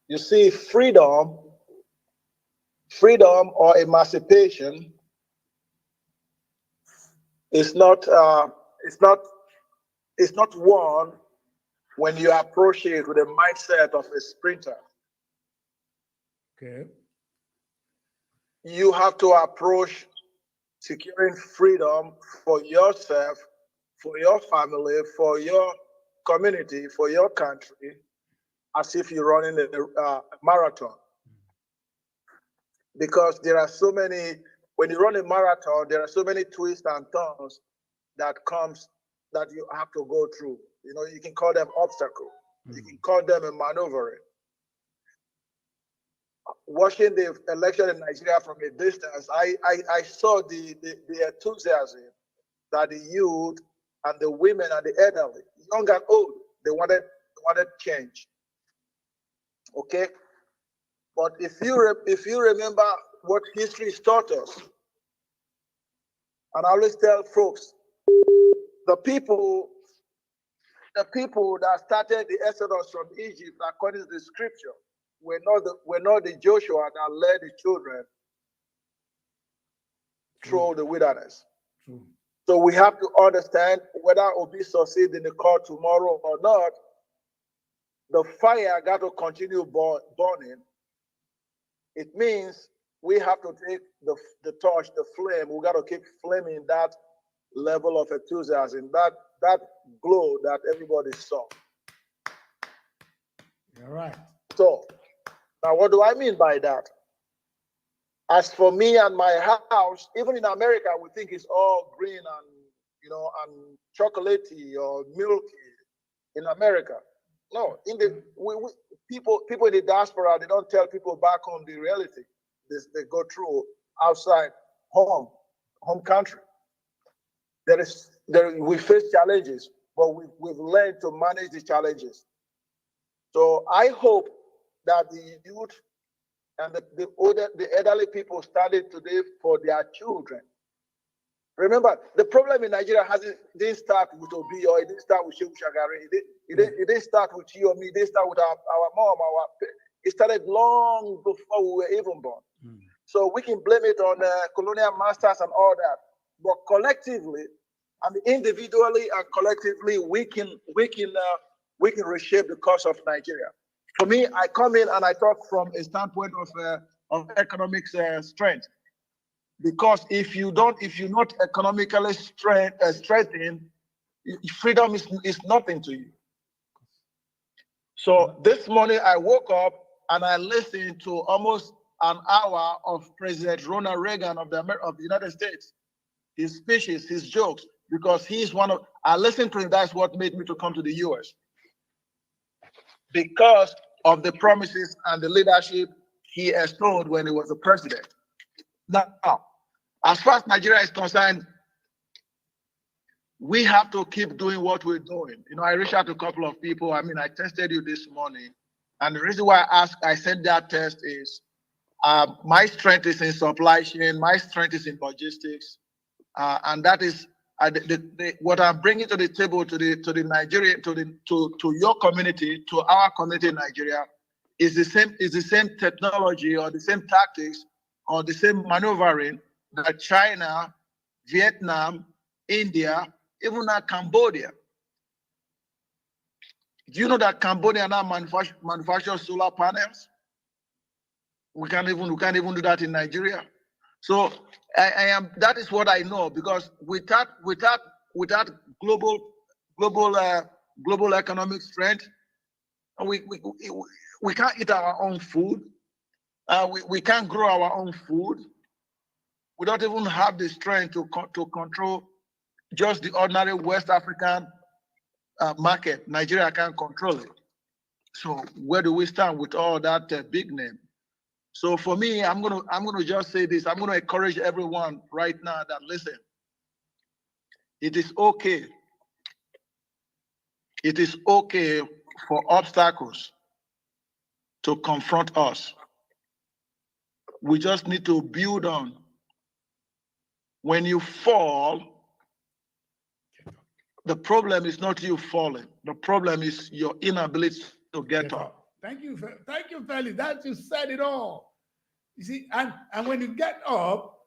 You see, freedom or emancipation is not won when you approach it with a mindset of a sprinter. Okay. You have to approach securing freedom for yourself, for your family, for your community, for your country, as if you're running a marathon. Because there are so many, when you run a marathon, there are so many twists and turns that you have to go through. You know, you can call them obstacles. You can call them a maneuvering. Watching the election in Nigeria from a distance, I saw the enthusiasm that the youth and the women and the elderly, young and old, they wanted change. Okay, but if you remember what history taught us, and I always tell folks, the people that started the exodus from Egypt, according to the scripture, were not the Joshua that led the children through the wilderness. So we have to understand whether Obi succeed in the court tomorrow or not, the fire got to continue burning. It means we have to take the torch, the flame. We got to keep flaming that level of enthusiasm, that glow that everybody saw. You're right. So now, what do I mean by that? As for me and my house, even in America, we think it's all green and and chocolatey or milky in America. No, people in the diaspora, they don't tell people back home the reality they go through outside home country. We face challenges, but we've learned to manage the challenges. So I hope that the youth and the elderly people started today for their children. Remember, the problem in Nigeria didn't start with Obi, or it didn't start with Shehu Shagari. It didn't start with you or me. It didn't start with our mom. It started long before we were even born. So we can blame it on colonial masters and all that. But collectively, I mean, individually and collectively, we can reshape the course of Nigeria. For me, I come in and I talk from a standpoint of economic strength. Because if you're not economically strengthened, freedom is nothing to you. So this morning I woke up and I listened to almost an hour of President Ronald Reagan of the United States, his speeches, his jokes, because he's I listened to him. That's what made me to come to the US, because of the promises and the leadership he extolled when he was the president. Now, as far as Nigeria is concerned, we have to keep doing what we're doing. You know, I reached out to a couple of people. I mean, I tested you this morning, and the reason why I sent that test is my strength is in supply chain, my strength is in logistics, and that is what I'm bringing to the table to the Nigerian, to your community, to our community in Nigeria, is the same technology or the same tactics or the same maneuvering that China, Vietnam, India, even now Cambodia. Do you know that Cambodia now manufactures solar panels? We can't even do that in Nigeria. So that is what I know, because without global economic strength, we can't eat our own food. We can't grow our own food. We don't even have the strength to control just the ordinary West African market. Nigeria can't control it. So where do we stand with all that big name? So for me, I'm gonna just say this. I'm gonna encourage everyone right now that listen. It is okay. It is okay for obstacles to confront us. We just need to build on. When you fall, the problem is not you falling. The problem is your inability to get up. Thank you, Feli. That you said it all. You see, and when you get up,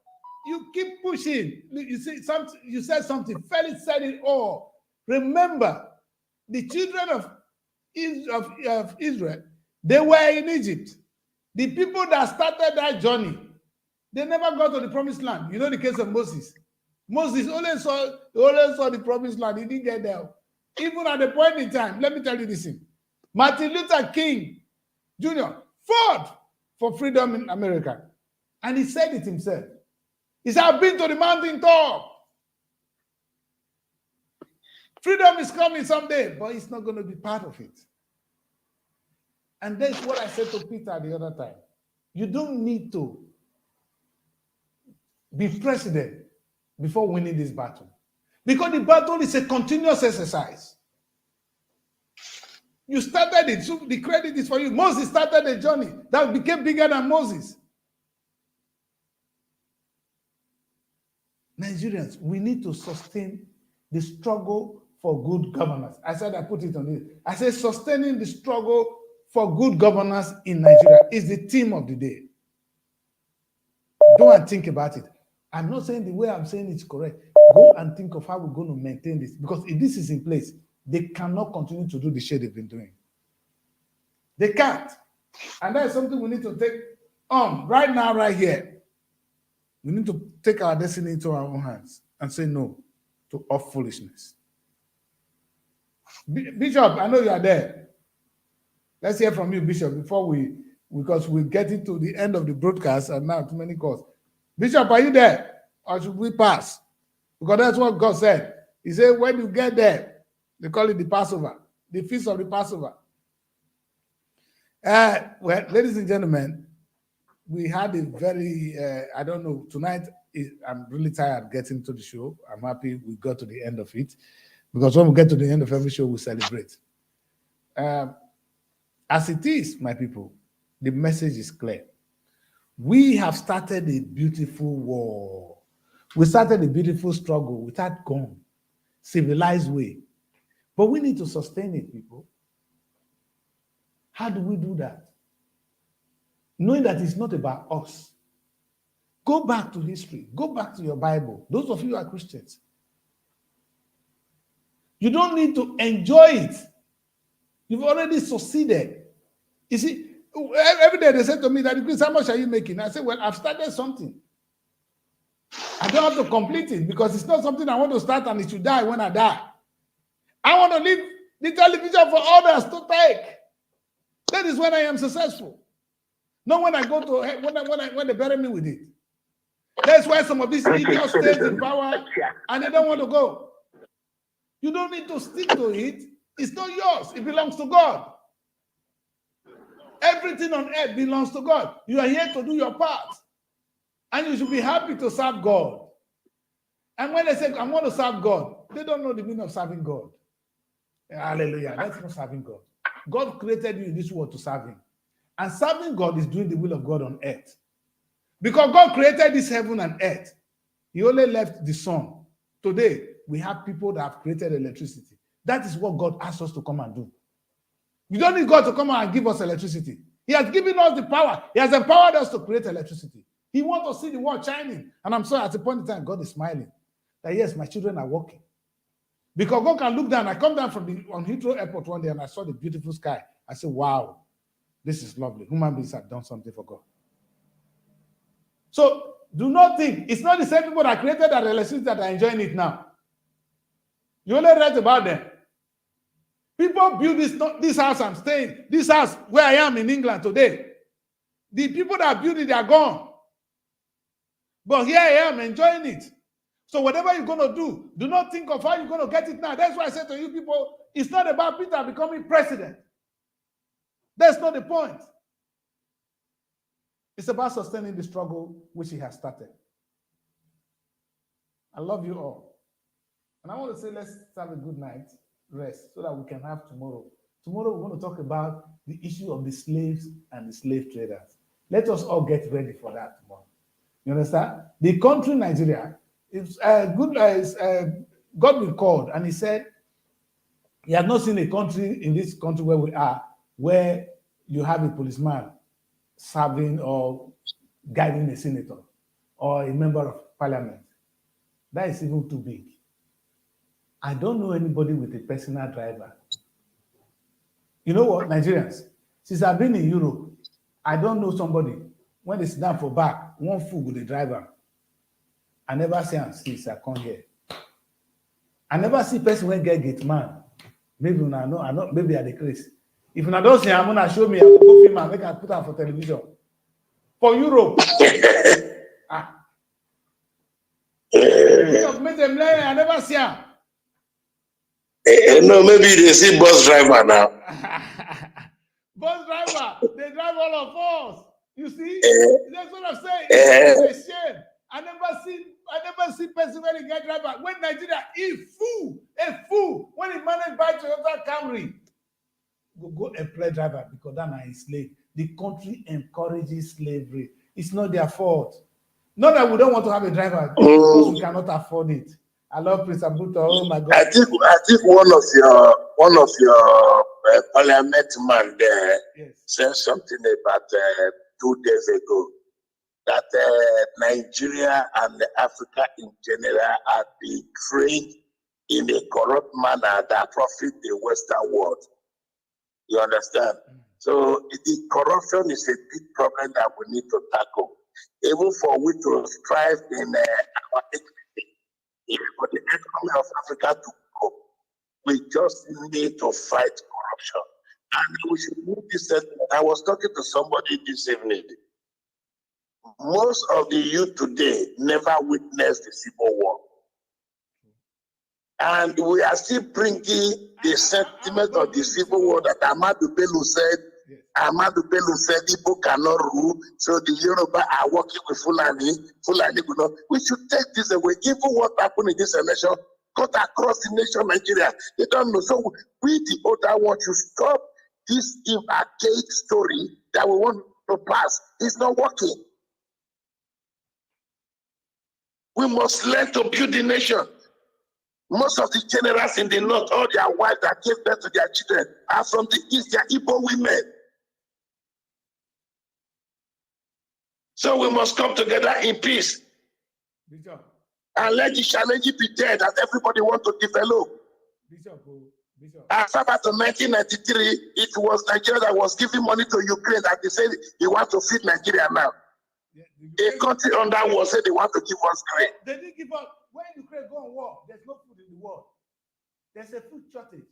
you keep pushing. You see, you said something. Feli said it all. Remember, the children of Israel, they were in Egypt. The people that started that journey, they never got to the promised land. You know the case of Moses. Moses only saw the promised land. He didn't get there. Even at the point in time, let me tell you this thing. Martin Luther King Jr. fought for freedom in America. And he said it himself. He said, I've been to the mountain top. Freedom is coming someday, but it's not going to be part of it. And that's what I said to Peter the other time. You don't need to be president before winning this battle. Because the battle is a continuous exercise. You started it, so the credit is for you. Moses started a journey that became bigger than Moses. Nigerians, we need to sustain the struggle for good governance. I said, I put it on it. I said, sustaining the struggle for good governance in Nigeria is the theme of the day. Go and think about it. I'm not saying the way I'm saying it's correct. Go and think of how we're going to maintain this. Because if this is in place, they cannot continue to do the shit they've been doing. They can't. And that is something we need to take on right now, right here. We need to take our destiny into our own hands and say no to all foolishness. Bishop, I know you are there. Let's hear from you, Bishop, because we're getting to the end of the broadcast and now too many calls. Bishop, are you there? Or should we pass? Because that's what God said. He said, when you get there, they call it the Passover, the feast of the Passover. Well, ladies and gentlemen, we had a very, I don't know, tonight, I'm really tired getting to the show. I'm happy we got to the end of it. Because when we get to the end of every show, we celebrate. As it is, my people, the message is clear. We have started a beautiful war. We started a beautiful struggle without gun, civilized way. But we need to sustain it, people. How do we do that? knowing that it's not about us. Go back to history. Go back to your Bible. Those of you who are Christians. You don't need to enjoy it. You've already succeeded. You see, every day they say to me, that Chris, how much are you making? I say, well, I've started something. I don't have to complete it because it's not something I want to start and it should die when I die. I want to leave the television for others to take. That is when I am successful. Not when I go to when they bury me with it. That's why some of these idiots stay in power and they don't want to go. You don't need to stick to it. It's not yours. It belongs to God. Everything on earth belongs to God. You are here to do your part. And you should be happy to serve God. And when they say, I want to serve God, they don't know the meaning of serving God. Hallelujah. That's not serving God. God created you in this world to serve him. And serving God is doing the will of God on earth. Because God created this heaven and earth. He only left the sun. Today, we have people that have created electricity. That is what God asked us to come and do. You don't need God to come and give us electricity. He has given us the power. He has empowered us to create electricity. He wants to see the world shining. And I'm sorry, at a point in time, God is smiling. That yes, my children are working. Because God can look down. I come down on Heathrow Airport one day and I saw the beautiful sky. I said, wow, this is lovely. Human beings have done something for God. So do not think, it's not the same people that created that electricity that are enjoying it now. You only read about them. People build this house I'm staying, this house where I am in England today. The people that built it, they are gone. But here I am enjoying it. So whatever you're going to do not think of how you're going to get it now. That's why I said to you people, it's not about Peter becoming president. That's not the point. It's about sustaining the struggle which he has started. I love you all. And I want to say, let's have a good night rest so that we can have tomorrow. Tomorrow we're going to talk about the issue of the slaves and the slave traders. Let us all get ready for that tomorrow. You understand? The country Nigeria is good as God will called, and he said he had not seen a country in this country where we are where you have a policeman serving or guiding a senator or a member of parliament. That is even too big. I don't know anybody with a personal driver. You know what, Nigerians? Since I've been in Europe, I don't know somebody when they sit down for back, one fool with a driver. I never see and see, I come here. I never see person when get gate man. Maybe I know, maybe at the craze. If I don't see, I'm gonna show me, I will go film and make I put out for television. For Europe. I never see him. No, maybe they see bus driver now. Bus driver, they drive all of us. You see, that's what I'm saying. It's a shame. I never see person when he get driver. When Nigeria, a fool, when he managed by Toyota Camry, go employ driver because that man is slave. The country encourages slavery. It's not their fault. Not that we don't want to have a driver because we cannot afford it. I love Prince Abuto. Oh my God! I think one of your parliament man there said something about 2 days ago that Nigeria and Africa in general are being trained in a corrupt manner that profit the Western world. You understand? So the corruption is a big problem that we need to tackle. Even for we to strive in our for the economy of Africa to grow, we just need to fight corruption. And we should move this. I was talking to somebody this evening. Most of the youth today never witnessed the Civil War. And we are still bringing the sentiment of the Civil War that Ahmadu Bello said. Ahmadu Bello said Igbo cannot rule, so the Yoruba are working with Fulani. Fulani will not. We should take this away. Even what happened in this election got across the nation, Nigeria. They don't know. So we, the older ones, should stop this archaic story that we want to pass. It's not working. We must learn to build the nation. Most of the generals in the north, all their wives that gave birth to their children are from the east. They are Igbo women. So we must come together in peace. Bishop. And let the challenge be there that everybody wants to develop. Bishop. After 1993, it was Nigeria that was giving money to Ukraine that they said they want to feed Nigeria now. A country under war said they want to give us grain. They didn't give up. When Ukraine go on war, there's no food in the world. There's a food shortage.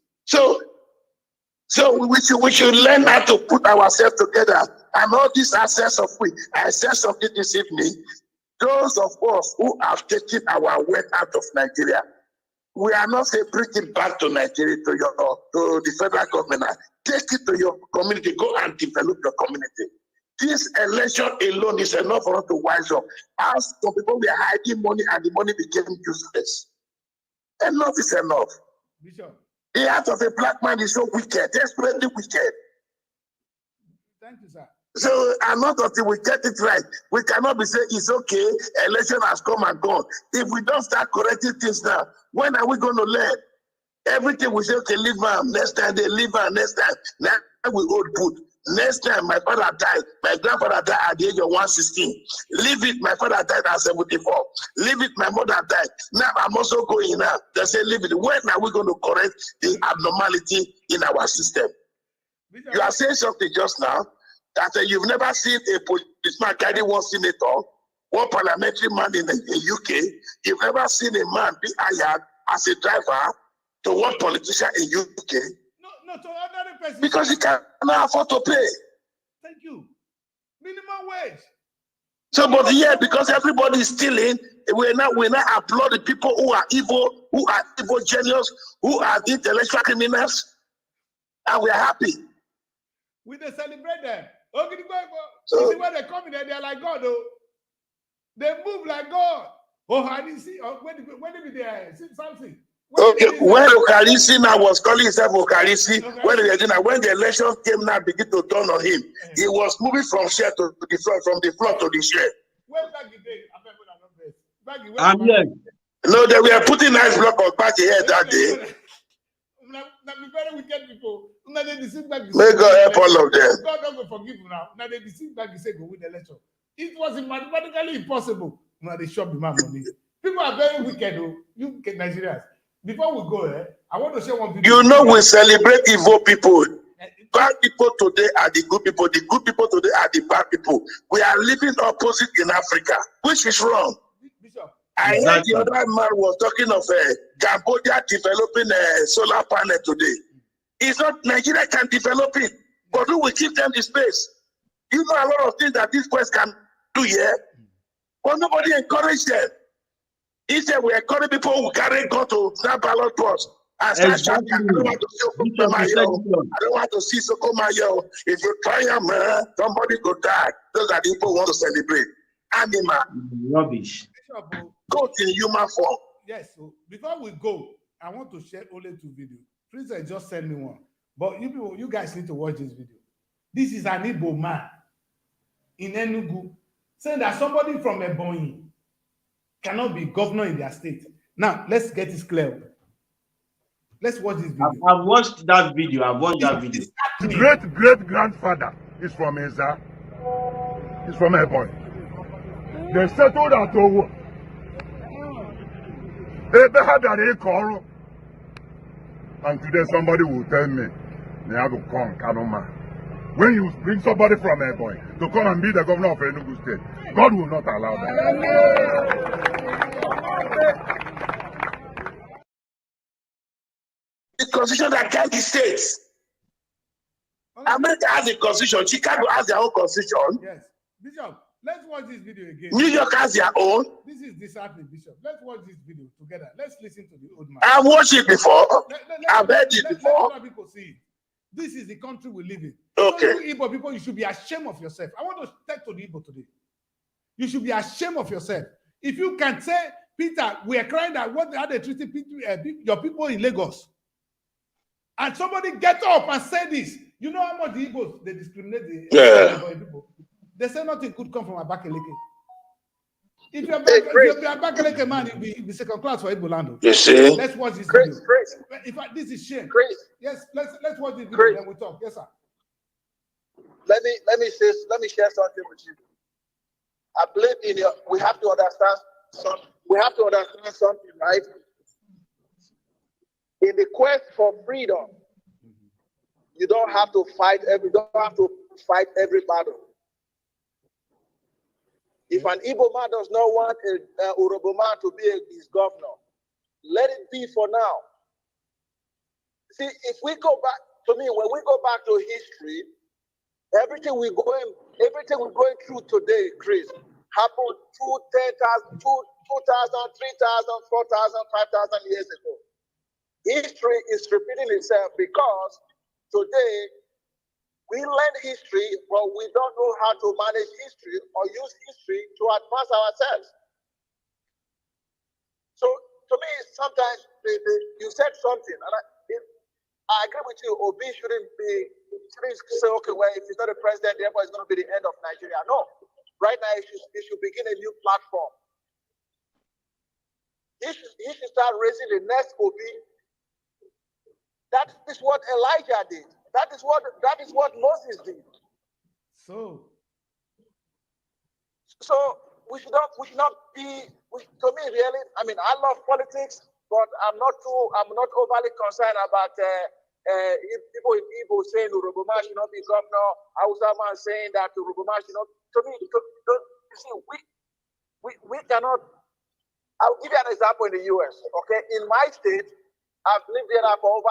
So we should learn how to put ourselves together. And all these access of I said something this evening. Those of us who have taken our wealth out of Nigeria, we are not saying bring it back to Nigeria, to the federal government. Take it to your community. Go and develop your community. This election alone is enough for us to wise up. As some people were hiding money and the money became useless. Enough is enough. Bishop. The heart of a black man is so wicked, desperately wicked. Thank you, sir. So, and not until we get it right, we cannot be saying it's okay, election has come and gone. If we don't start correcting things now, when are we going to learn? Everything we say, okay, leave man, next time they leave man, next time. Now we hold good. Next time my father died, my grandfather died at the age of 116. Leave it, my father died at 74. Leave it, my mother died. Now I'm also going now. They say leave it. When are we going to correct the abnormality in our system? You are saying something just now that you've never seen a policeman carrying one senator, one parliamentary man in the UK. You've never seen a man be hired as a driver to one politician in UK. No, to ordinary person. Because he cannot afford to pay. Thank you. Minimum wage. So, but yeah, because everybody is stealing, we now applaud the people who are evil genius, who are the intellectual criminals, and we are happy. We they celebrate them. Okay, so, when they come in there, they're like God, though. They move like God. Oh, I didn't see. When did they see something? Okay, when Okarisi now was calling himself Okarisi, okay. When the election came now, begin to turn on him. He was moving from share to the front, from the front to the share. I'm here. No, they were putting nice block of back here that day. May God help all of them. God don't forgive you now. Now they deceive back, you say go win the election. It was mathematically impossible. Now they shop the man money. People are very wicked, though. You Nigerians. Before we go, I want to share one video. You know, we celebrate evil people. Bad people today are the good people. The good people today are the bad people. We are living opposite in Africa, which is wrong. Bishop. I heard the other man was talking of Cambodia developing a solar panel today. It's not Nigeria can develop it, but we will give them the space. You know a lot of things that this place can do here, but nobody encourage them. Instead, we encourage people who carry gun to snap ballot box and start shouting. I don't want to see Sokomayo. If you try him, somebody go die. Those are the people who want to celebrate. Animal. Rubbish. Go in human form. Yes. So before we go, I want to share only 2 videos. Please just send me one. But you guys need to watch this video. This is an Igbo man in Enugu saying that somebody from Ebonyi cannot be governor in their state. Now, let's get this clear. Let's watch this video. I've watched that video. Great-great-grandfather is from Eza. He's from Ebonyi. They settled at Owo. And today somebody will tell me, they have to come, Kanoma. When you bring somebody from Ebonyi to come and be the governor of Enugu State, God will not allow that. The constitution that guides the states. America has a constitution. Chicago has their own constitution. Yes. Bishop, let's watch this video again. New York has their own. This is disheartening, Bishop. Let's watch this video together. Let's listen to the old man. I've watched it before. I've heard it before. Let other people see it. This is the country we live in. Okay. So you Igbo people, you should be ashamed of yourself. I want to talk to the Igbo today. You should be ashamed of yourself. If you can say, Peter, we are crying that what are they treating your people in Lagos? And somebody get up and say this. You know how much the Igbos, they discriminate the people. They say nothing could come from Abakaleke. If you're Abakaleke man, you'll be second class for Igbo land. You see? Let's watch this video. In fact, this is shame. Yes, let's watch this video, then we talk. Yes, sir. Let me share something with you. I believe in your. We have to understand something. We have to understand something, right? In the quest for freedom, you don't have to fight every battle. If an Igbo man does not want a Urobo man to be his governor, let it be for now. See, if we go back, to me, when we go back to history, everything we're going through today, Chris, happened 2,000, 2,000, 3,000, 4,000, 5,000 years ago. History is repeating itself because today we learn history, but we don't know how to manage history or use history to advance ourselves. So to me, sometimes you said something, and I agree with you. Obi shouldn't say, okay, well, if he's not a president, therefore it's going to be the end of Nigeria. No. Right now, he should begin a new platform. He should start raising the next Obi. That is what Elijah did. That is what Moses did. So we should not be. To me, really, I mean, I love politics, but I'm not overly concerned about people in Igbo saying Urubuma should not be governor. Hausa man saying that Urubuma should not. To me, you see, we cannot. I'll give you an example in the US. Okay, in my state, I've lived there for over.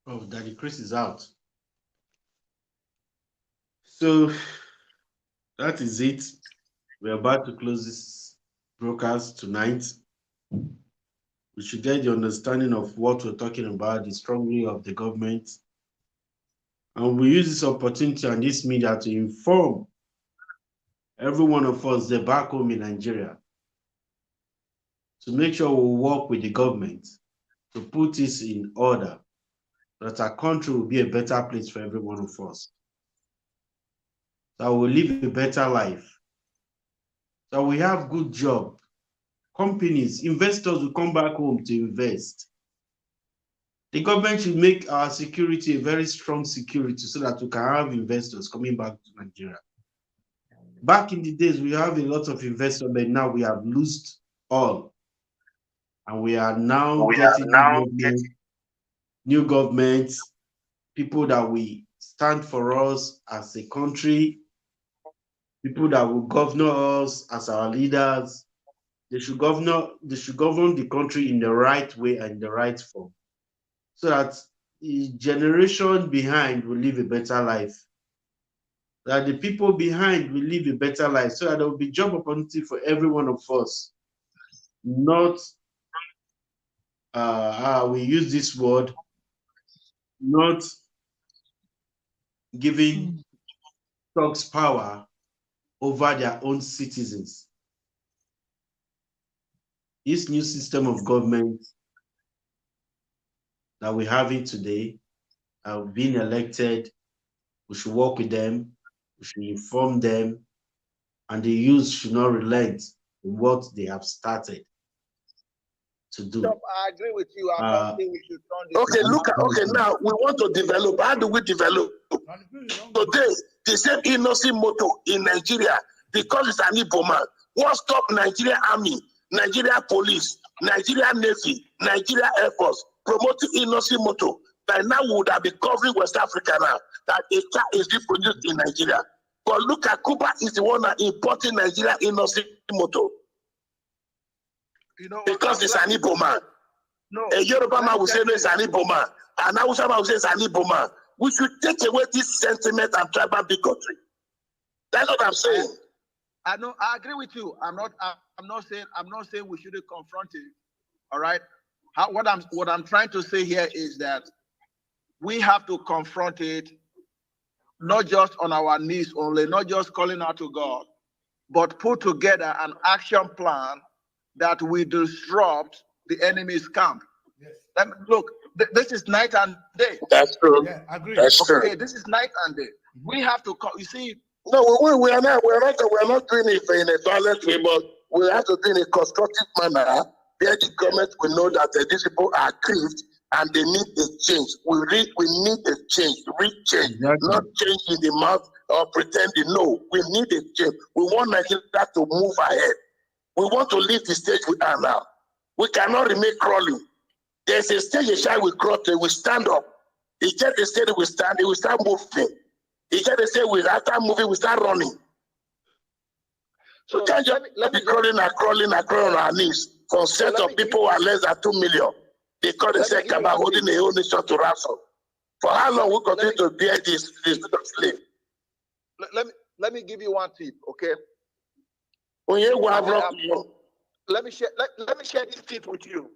Oh, Daddy Chris is out. So that is it. We're about to close this broadcast tonight. We should get the understanding of what we're talking about, the strongly of the government. And we use this opportunity and this media to inform every one of us there back home in Nigeria to make sure we work with the government to put this in order, that our country will be a better place for every one of us. That we'll live a better life. That we have good job. Companies, investors will come back home to invest. The government should make our security a very strong security so that we can have investors coming back to Nigeria. Back in the days, we have a lot of investors, but now we have lost all. And we are now getting new governments, people that will stand for us as a country, people that will govern us as our leaders. They should govern the country in the right way and the right form, so that the generation behind will live a better life. That the people behind will live a better life, so that there will be job opportunity for every one of us. Not we use this word, not giving thugs power over their own citizens. This new system of government that we have in today, have been elected, we should work with them, we should inform them, and the youth should not relent in what they have started to do. I agree with you. I don't think we should turn this. Okay, look at, now we want to develop. How do we develop? Today, the same innocent motto in Nigeria, because it's an Igbo man, won't stop Nigeria Army, Nigeria Police, Nigeria Navy, Nigeria Air Force, promoting innocent motto. By now, we would have been covering West Africa now, that a car is being produced in Nigeria. But look at Cuba is the one that importing Nigeria innocent motto. You know, because it's an Igbo man. No, a Yoruba man will say no, it's an Igbo man. An Hausa man will say it's an Igbo man. We should take away this sentiment and tribal bigotry. That's what I'm saying. I know. I agree with you. I'm not saying we shouldn't confront it. All right. What I'm trying to say here is that we have to confront it, not just on our knees only, not just calling out to God, but put together an action plan that we disrupt the enemy's camp. Yes. Look, this is night and day. That's true. Yeah, I agree. That's true. Okay, this is night and day. We have to. You see. No, we are not doing it in a violent way, but we have to do it in a constructive manner. Where the government will know that these people are grieved and they need a change. We need a change, real change, not change in the mouth or pretending. No, we need a change. We want Nigeria to move ahead. We want to leave the stage we are now. We cannot remain crawling. There's a stage a child will crawl to, we stand up. He get the stage we stand, we start moving. He get the stage we after moving, we start running. So we can't just be crawling on our knees. For a set of people who are less than 2 million. They call themselves about holding the whole nation to ransom. For how long we continue to bear this slave? Let me give you one tip, okay? Let me share this tip with you.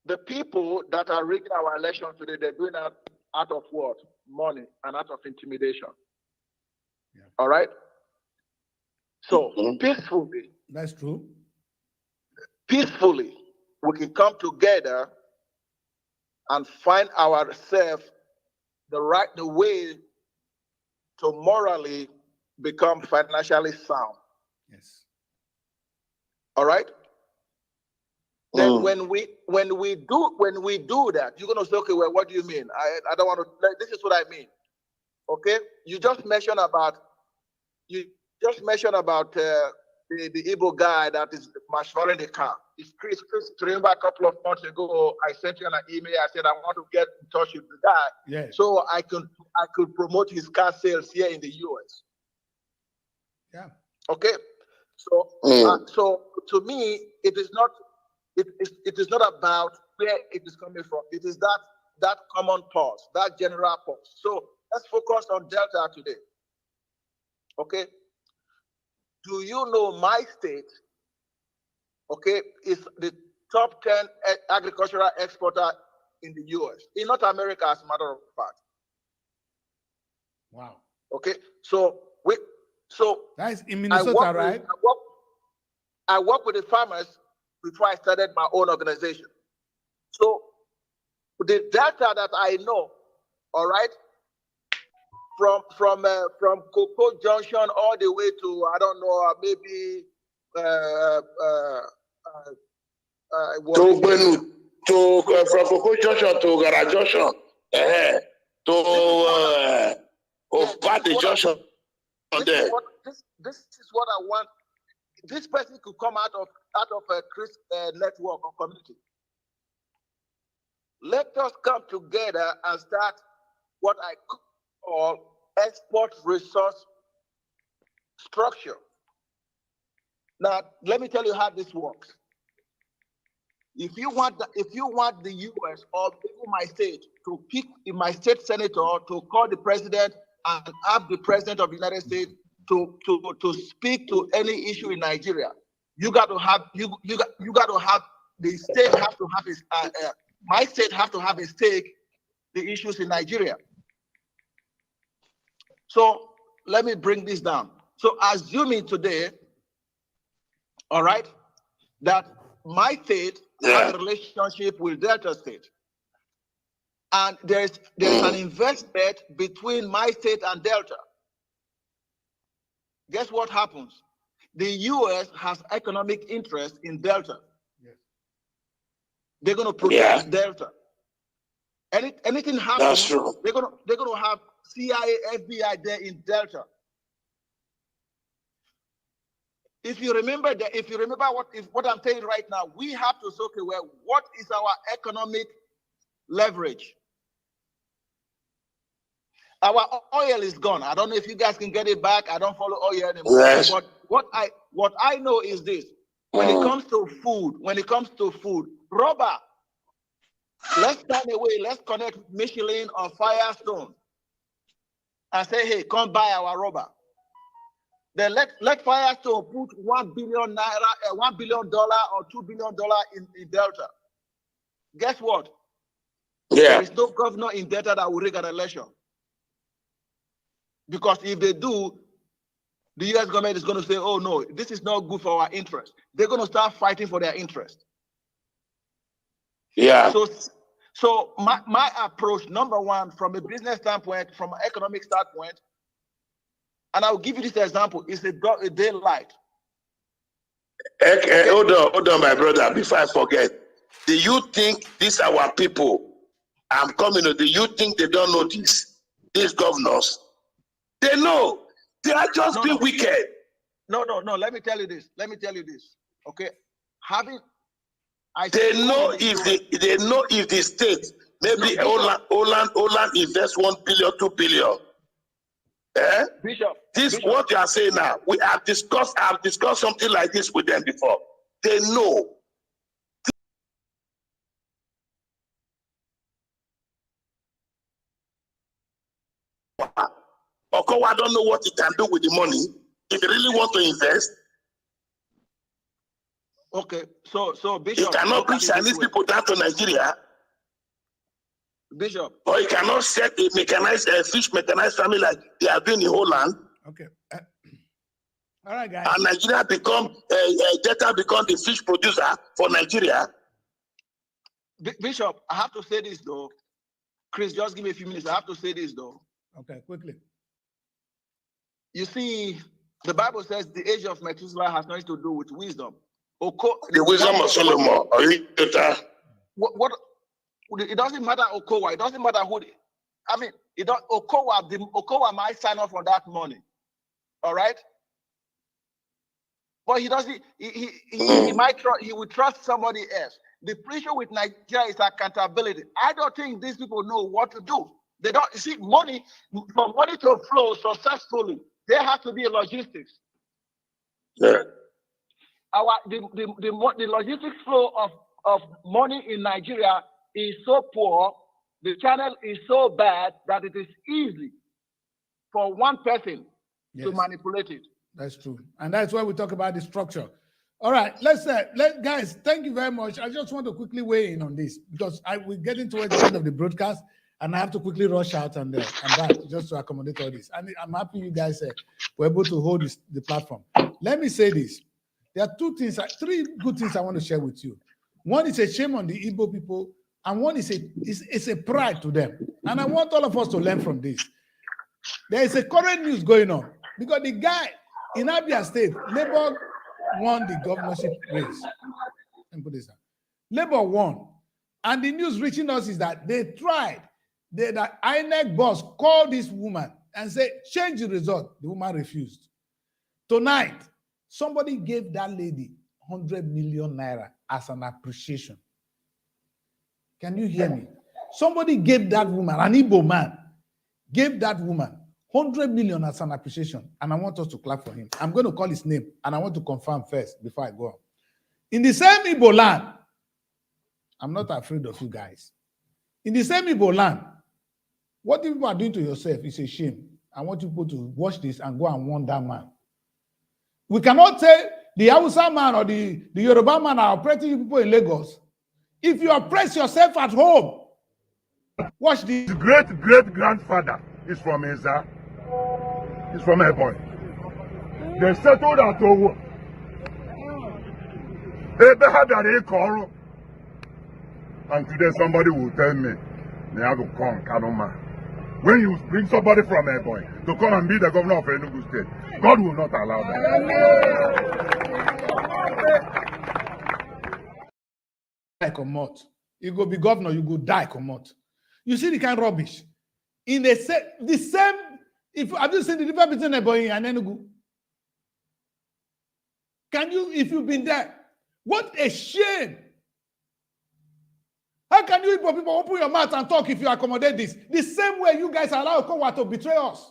The people that are rigging our election today, they're doing that out of what? Money and out of intimidation. Yeah. All right? So peacefully. That's true. Peacefully, we can come together and find ourselves the way to morally become financially sound. Yes. All right. Then when we do that, you're gonna say, okay, well, what do you mean? I don't want to. This is what I mean. Okay. You just mentioned about the Igbo guy that is marshalling the car. It's Chris. Remember a couple of months ago, I sent you an email. I said I want to get in touch with the guy, so I could promote his car sales here in the US. Yeah. Okay. So so to me, it is not about where it is coming from. It is that common pulse, that general pulse. So let's focus on Delta today. Okay. Do you know my state, okay, is the top 10 agricultural exporter in the US, in North America, as a matter of fact. Wow. Okay, so that's in Minnesota, right? I work with the farmers before I started my own organization. So the data that I know, all right, from Cocoa Junction all the way to, I don't know, maybe from Cocoa Junction to Gara Junction, to Opadi Junction. This is what I want. This person could come out of a Chris network or community. Let us come together and start what I call export resource structure. Now, let me tell you how this works. If you want the US or even my state to pick my state senator to call the president and have the president of the United States to speak to any issue in Nigeria, you got to have the state have to have my state have to have a stake the issues in Nigeria. So let me bring this down. So assuming today, all right, that my state has a relationship with Delta State, and there's an investment between my state and Delta. Guess what happens? The US has economic interest in Delta. Yes. They're going to protect Delta. Anything happens, they're going to have CIA, FBI there in Delta. If you remember what I'm saying right now, we have to say, okay, well, what is our economic leverage? Our oil is gone. I don't know if you guys can get it back. I don't follow oil anymore. Yes. But what I know is this: when it comes to food, rubber. Let's find a way. Let's connect Michelin or Firestone and say, hey, come buy our rubber. Then let Firestone put $1 billion or $2 billion in Delta. Guess what? There is no governor in Delta that will rig an election. Because if they do, the US government is going to say, oh no, this is not good for our interest. They're going to start fighting for their interest. Yeah. So my approach, number one, from a business standpoint, from an economic standpoint, and I'll give you this example, is a daylight. Okay, hold on, my brother, before I forget. Do you think these our people? I'm coming. Do you think they don't know this? These governors, they know. They are just being wicked. No. Let me tell you this. Okay, they know if the state maybe Holland invest 1 billion, 2 billion. Eh? Bishop. What you are saying now. I've discussed something like this with them before. They know. Okowa don't know what he can do with the money if he really want to invest. Okay, so Bishop, he cannot bring Chinese people down to Nigeria. Bishop, or he cannot set a mechanized fish mechanized family like they are doing in Holland. Okay. All right, guys. And Nigeria become Delta become the fish producer for Nigeria. Bishop, I have to say this though. Chris, just give me a few minutes. I have to say this though. Okay, quickly. You see, the Bible says the age of Methuselah has nothing to do with wisdom. The wisdom of Solomon. What? It doesn't matter Okowa. It doesn't matter who. Okowa might sign up for that money. All right. But he doesn't. He will trust somebody else. The issue with Nigeria is accountability. I don't think these people know what to do. They don't see money for money to flow successfully. There has to be a logistics. Yeah. The logistics flow of money in Nigeria is so poor. The channel is so bad that it is easy for one person to manipulate it. That's true, and that's why we talk about the structure. All right, guys. Thank you very much. I just want to quickly weigh in on this because we're getting towards the end of the broadcast, and I have to quickly rush out and back just to accommodate all this. And I'm happy you guys were able to hold the platform. Let me say this: there are three good things I want to share with you. One is a shame on the Igbo people, and one is a pride to them. And I want all of us to learn from this. There is a current news going on because the guy in Abia State, Labour won the governorship race. Let me put this down. Labour won. And the news reaching us is that they tried. The INEC boss called this woman and said, change the result. The woman refused. Tonight, somebody gave that lady 100 million naira as an appreciation. Can you hear me? Somebody gave that woman, an Igbo man, gave that woman 100 million as an appreciation, and I want us to clap for him. I'm going to call his name, and I want to confirm first before I go on. In the same Igbo land, I'm not afraid of you guys. In the same Igbo land, what people are doing to yourself is a shame. I want people to watch this and go and warn that man. We cannot say the Hausa man or the Yoruba man are oppressing people in Lagos. If you oppress yourself at home, watch this. His great-great-grandfather is from Eza. He's from Ebony. They settled at Owo. And today somebody will tell me, when you bring somebody from Ebony to come and be the governor of Enugu State, God will not allow that. Come out. You go be governor, you go die, come out. You see the kind of rubbish. In the same, have you seen the difference between Ebonyi and Enugu? Can you, if you've been there? What a shame. How can you people open your mouth and talk if you accommodate this? The same way you guys allow Okowa to betray us.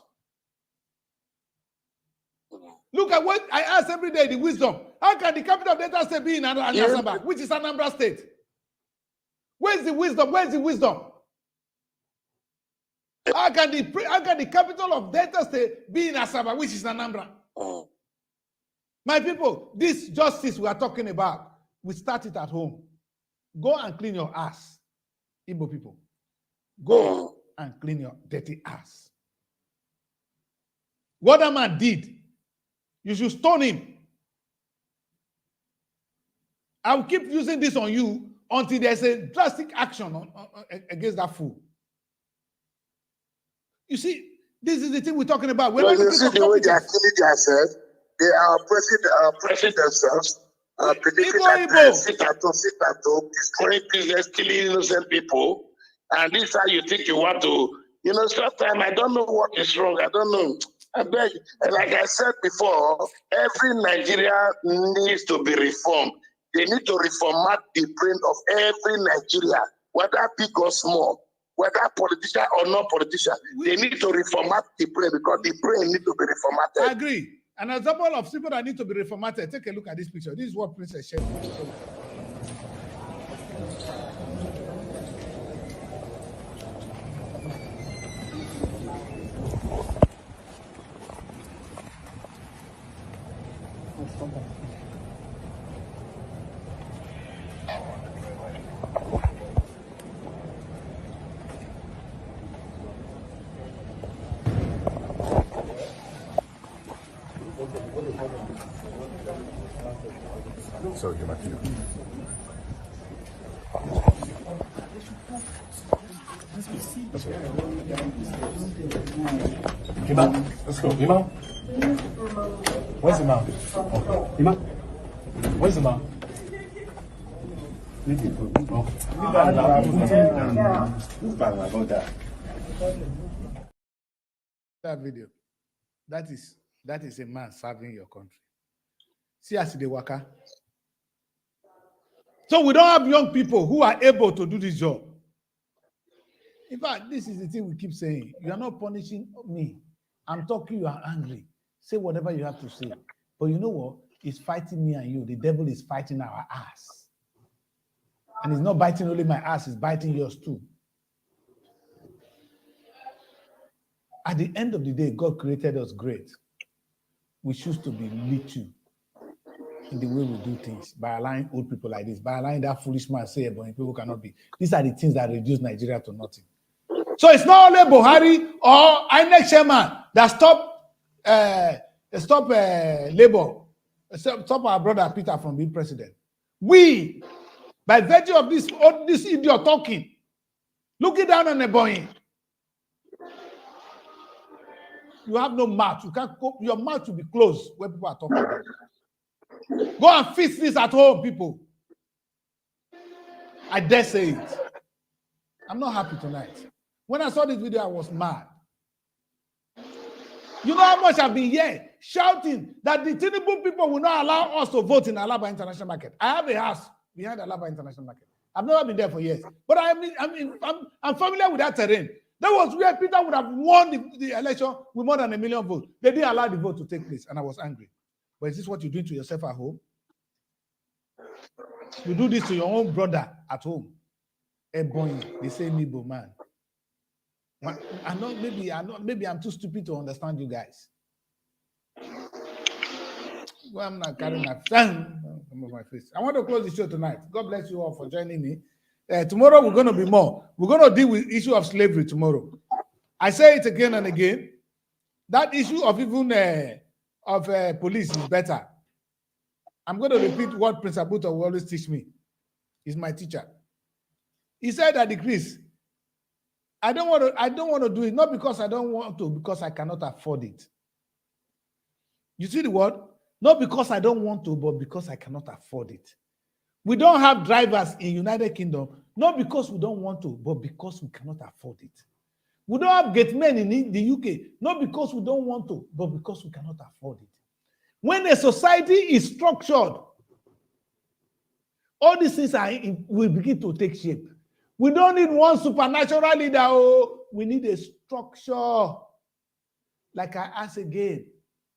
Look at what I ask every day, the wisdom. How can the capital of Delta State be in Asaba, which is Anambra State? Where's the wisdom? Where's the wisdom? How can the capital of Delta State be in Asaba, which is Anambra? My people, this justice we are talking about, we start it at home. Go and clean your ass, Igbo people. Go and clean your dirty ass. What that man did, you should stone him. I will keep using this on you until there's a drastic action against that fool. You see, this is the thing we're talking about. You see the way they are killing themselves, they are oppressing themselves. predicting that sit at home, destroying business, killing innocent people, and this is how you think you want to, sometimes I don't know what is wrong. I don't know. I beg, like I said before, every Nigeria needs to be reformed. They need to reformat the brain of every Nigeria, whether big or small, whether politician or not politician. They need to reformat the brain because the brain needs to be reformatted. I agree. An example of people that need to be reformatted. Take a look at this picture. This is what Princess shared. So you might Imam, let's go. Imam? Where's Imam? Okay. Imam? Where's Imam? That video. That is a man serving your country. See as they waka. So we don't have young people who are able to do this job. In fact, this is the thing we keep saying. You are not punishing me. I'm talking, you are angry. Say whatever you have to say. But you know what? It's fighting me and you. The devil is fighting our ass. And it's not biting only my ass, it's biting yours too. At the end of the day, God created us great. We choose to be little in the way we do things by allowing old people like this, by allowing that foolish man say, but people cannot be. These are the things that reduce Nigeria to nothing. So it's not only Buhari or INEC chairman that stop Labour, stop our brother Peter from being president. We, by virtue of this idiot talking, looking down on the boy, you have no mouth. You can't go, your mouth will be closed when people are talking. Go and fix this at home, people. I dare say it. I'm not happy tonight. When I saw this video, I was mad. You know how much I've been here shouting that the Tinubu people will not allow us to vote in Alaba International Market. I have a house behind Alaba International Market. I've never been there for years, but I'm familiar with that terrain. That was where Peter would have won the election with more than 1 million votes. They didn't allow the vote to take place, and I was angry. But is this what you're doing to yourself at home? You do this to your own brother at home. A boy, they say Nibo man. Maybe I'm too stupid to understand you guys. Well, I'm not carrying my face. I want to close the show tonight. God bless you all for joining me. Tomorrow we're going to be more. We're going to deal with issue of slavery tomorrow. I say it again and again. That issue of even police is better. I'm going to repeat what Prince Abuto will always teach me. He's my teacher. He said that decrease. I don't want to do it, not because I don't want to, because I cannot afford it. You see the word? Not because I don't want to, but because I cannot afford it. We don't have drivers in United Kingdom, not because we don't want to, but because we cannot afford it. We don't have gatemen in the UK, not because we don't want to, but because we cannot afford it. When a society is structured, all these things will begin to take shape. We don't need one supernatural leader. Oh, we need a structure. Like I ask again,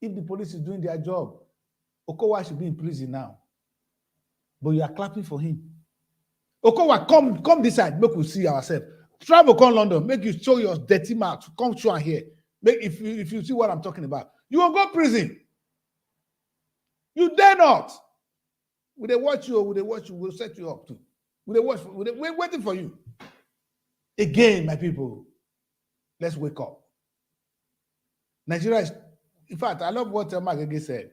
if the police is doing their job, Okowa should be in prison now. But you are clapping for him. Okowa, come this side, make we see ourselves. Travel, come London, make you show your dirty mouth. Come show and here. If you see what I'm talking about, you will go prison. You dare not. Will they watch you? We'll set you up too. We're waiting for you. Again, my people, let's wake up. Nigeria is, in fact, I love what Magege said.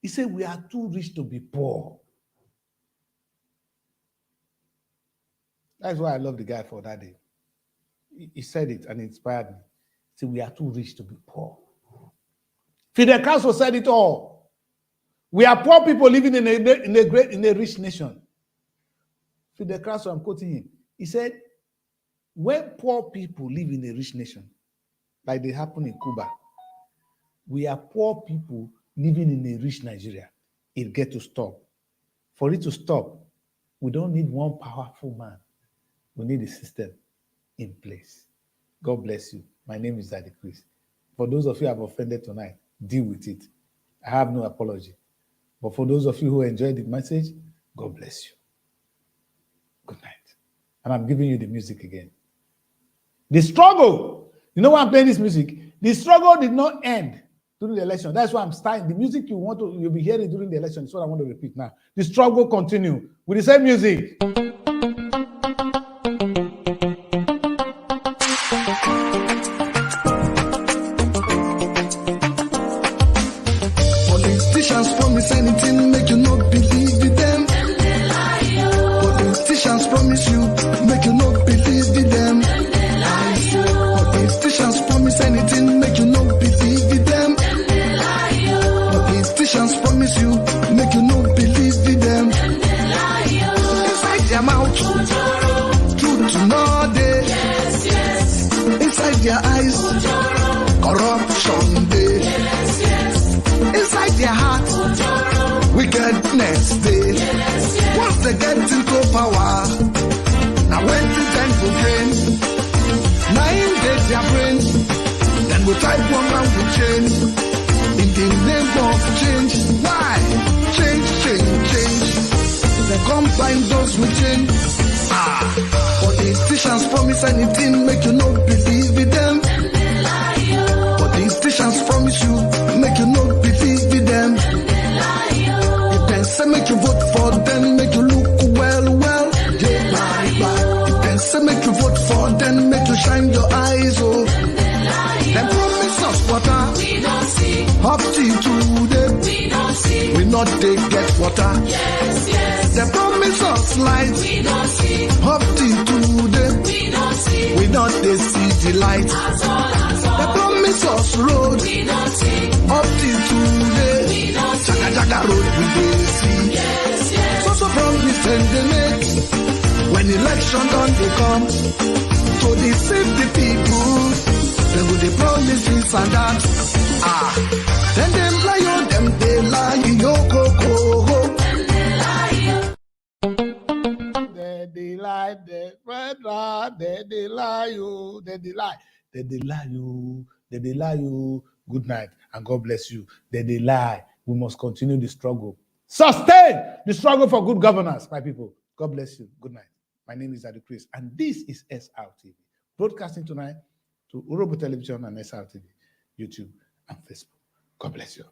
He said, we are too rich to be poor. That's why I love the guy for that day. He said it and it inspired me. He said, we are too rich to be poor. Fidel Castro said it all. We are poor people living in a rich nation. Fidel Castro, I'm quoting him. He said, when poor people live in a rich nation, like they happen in Cuba, we are poor people living in a rich Nigeria. It gets to stop. For it to stop, we don't need one powerful man. We need a system in place. God bless you. My name is Daddy Chris. For those of you who have offended tonight, deal with it. I have no apology. But for those of you who enjoyed the message, God bless you. Good night. And I'm giving you the music again. The struggle. You know why I'm playing this music? The struggle did not end during the election. That's why I'm starting. The music you'll be hearing during the election is what I want to repeat now. The struggle continue with the same music. Politicians promise anything, make you not believe in them. Politicians promise you, make you not believe in them. Politicians promise anything, make you not believe in them. Politicians promise you, make you not believe in them. Inside their mouth, truth to know day. Inside their eyes, corruption day. Inside their heart, wickedness day. Once they get into power, now when the time will drain, now in their brain, then we type one man will change. In the name of change, why? Change. They come find those with change. Politicians promise anything, make you not believe in them. Politicians promise you, make you not believe in them. If they say make you vote for them, make you look well. If they say make you vote for them, make you shine your eyes, oh. They promise us water, we don't see. Up till today, we don't see. We not they get water. Yes. They promise us light, we don't see. Up till today, we don't see. We not they see the light. They promise us road, we don't see. Up till today, we don't see. Jaga road we dey see. Yes. So promise and they make. When election done they come to deceive the people. They will they promise this and that. Then them lie on them, they lie yo coco. They lie, they lie you, they lie you. Good night and God bless you. They lie. We must continue the struggle. Sustain the struggle for good governance, my people. God bless you. Good night. My name is Daddy Chris, and this is SRTV, broadcasting tonight to Urobo Television and SRTV, YouTube and Facebook. God bless you.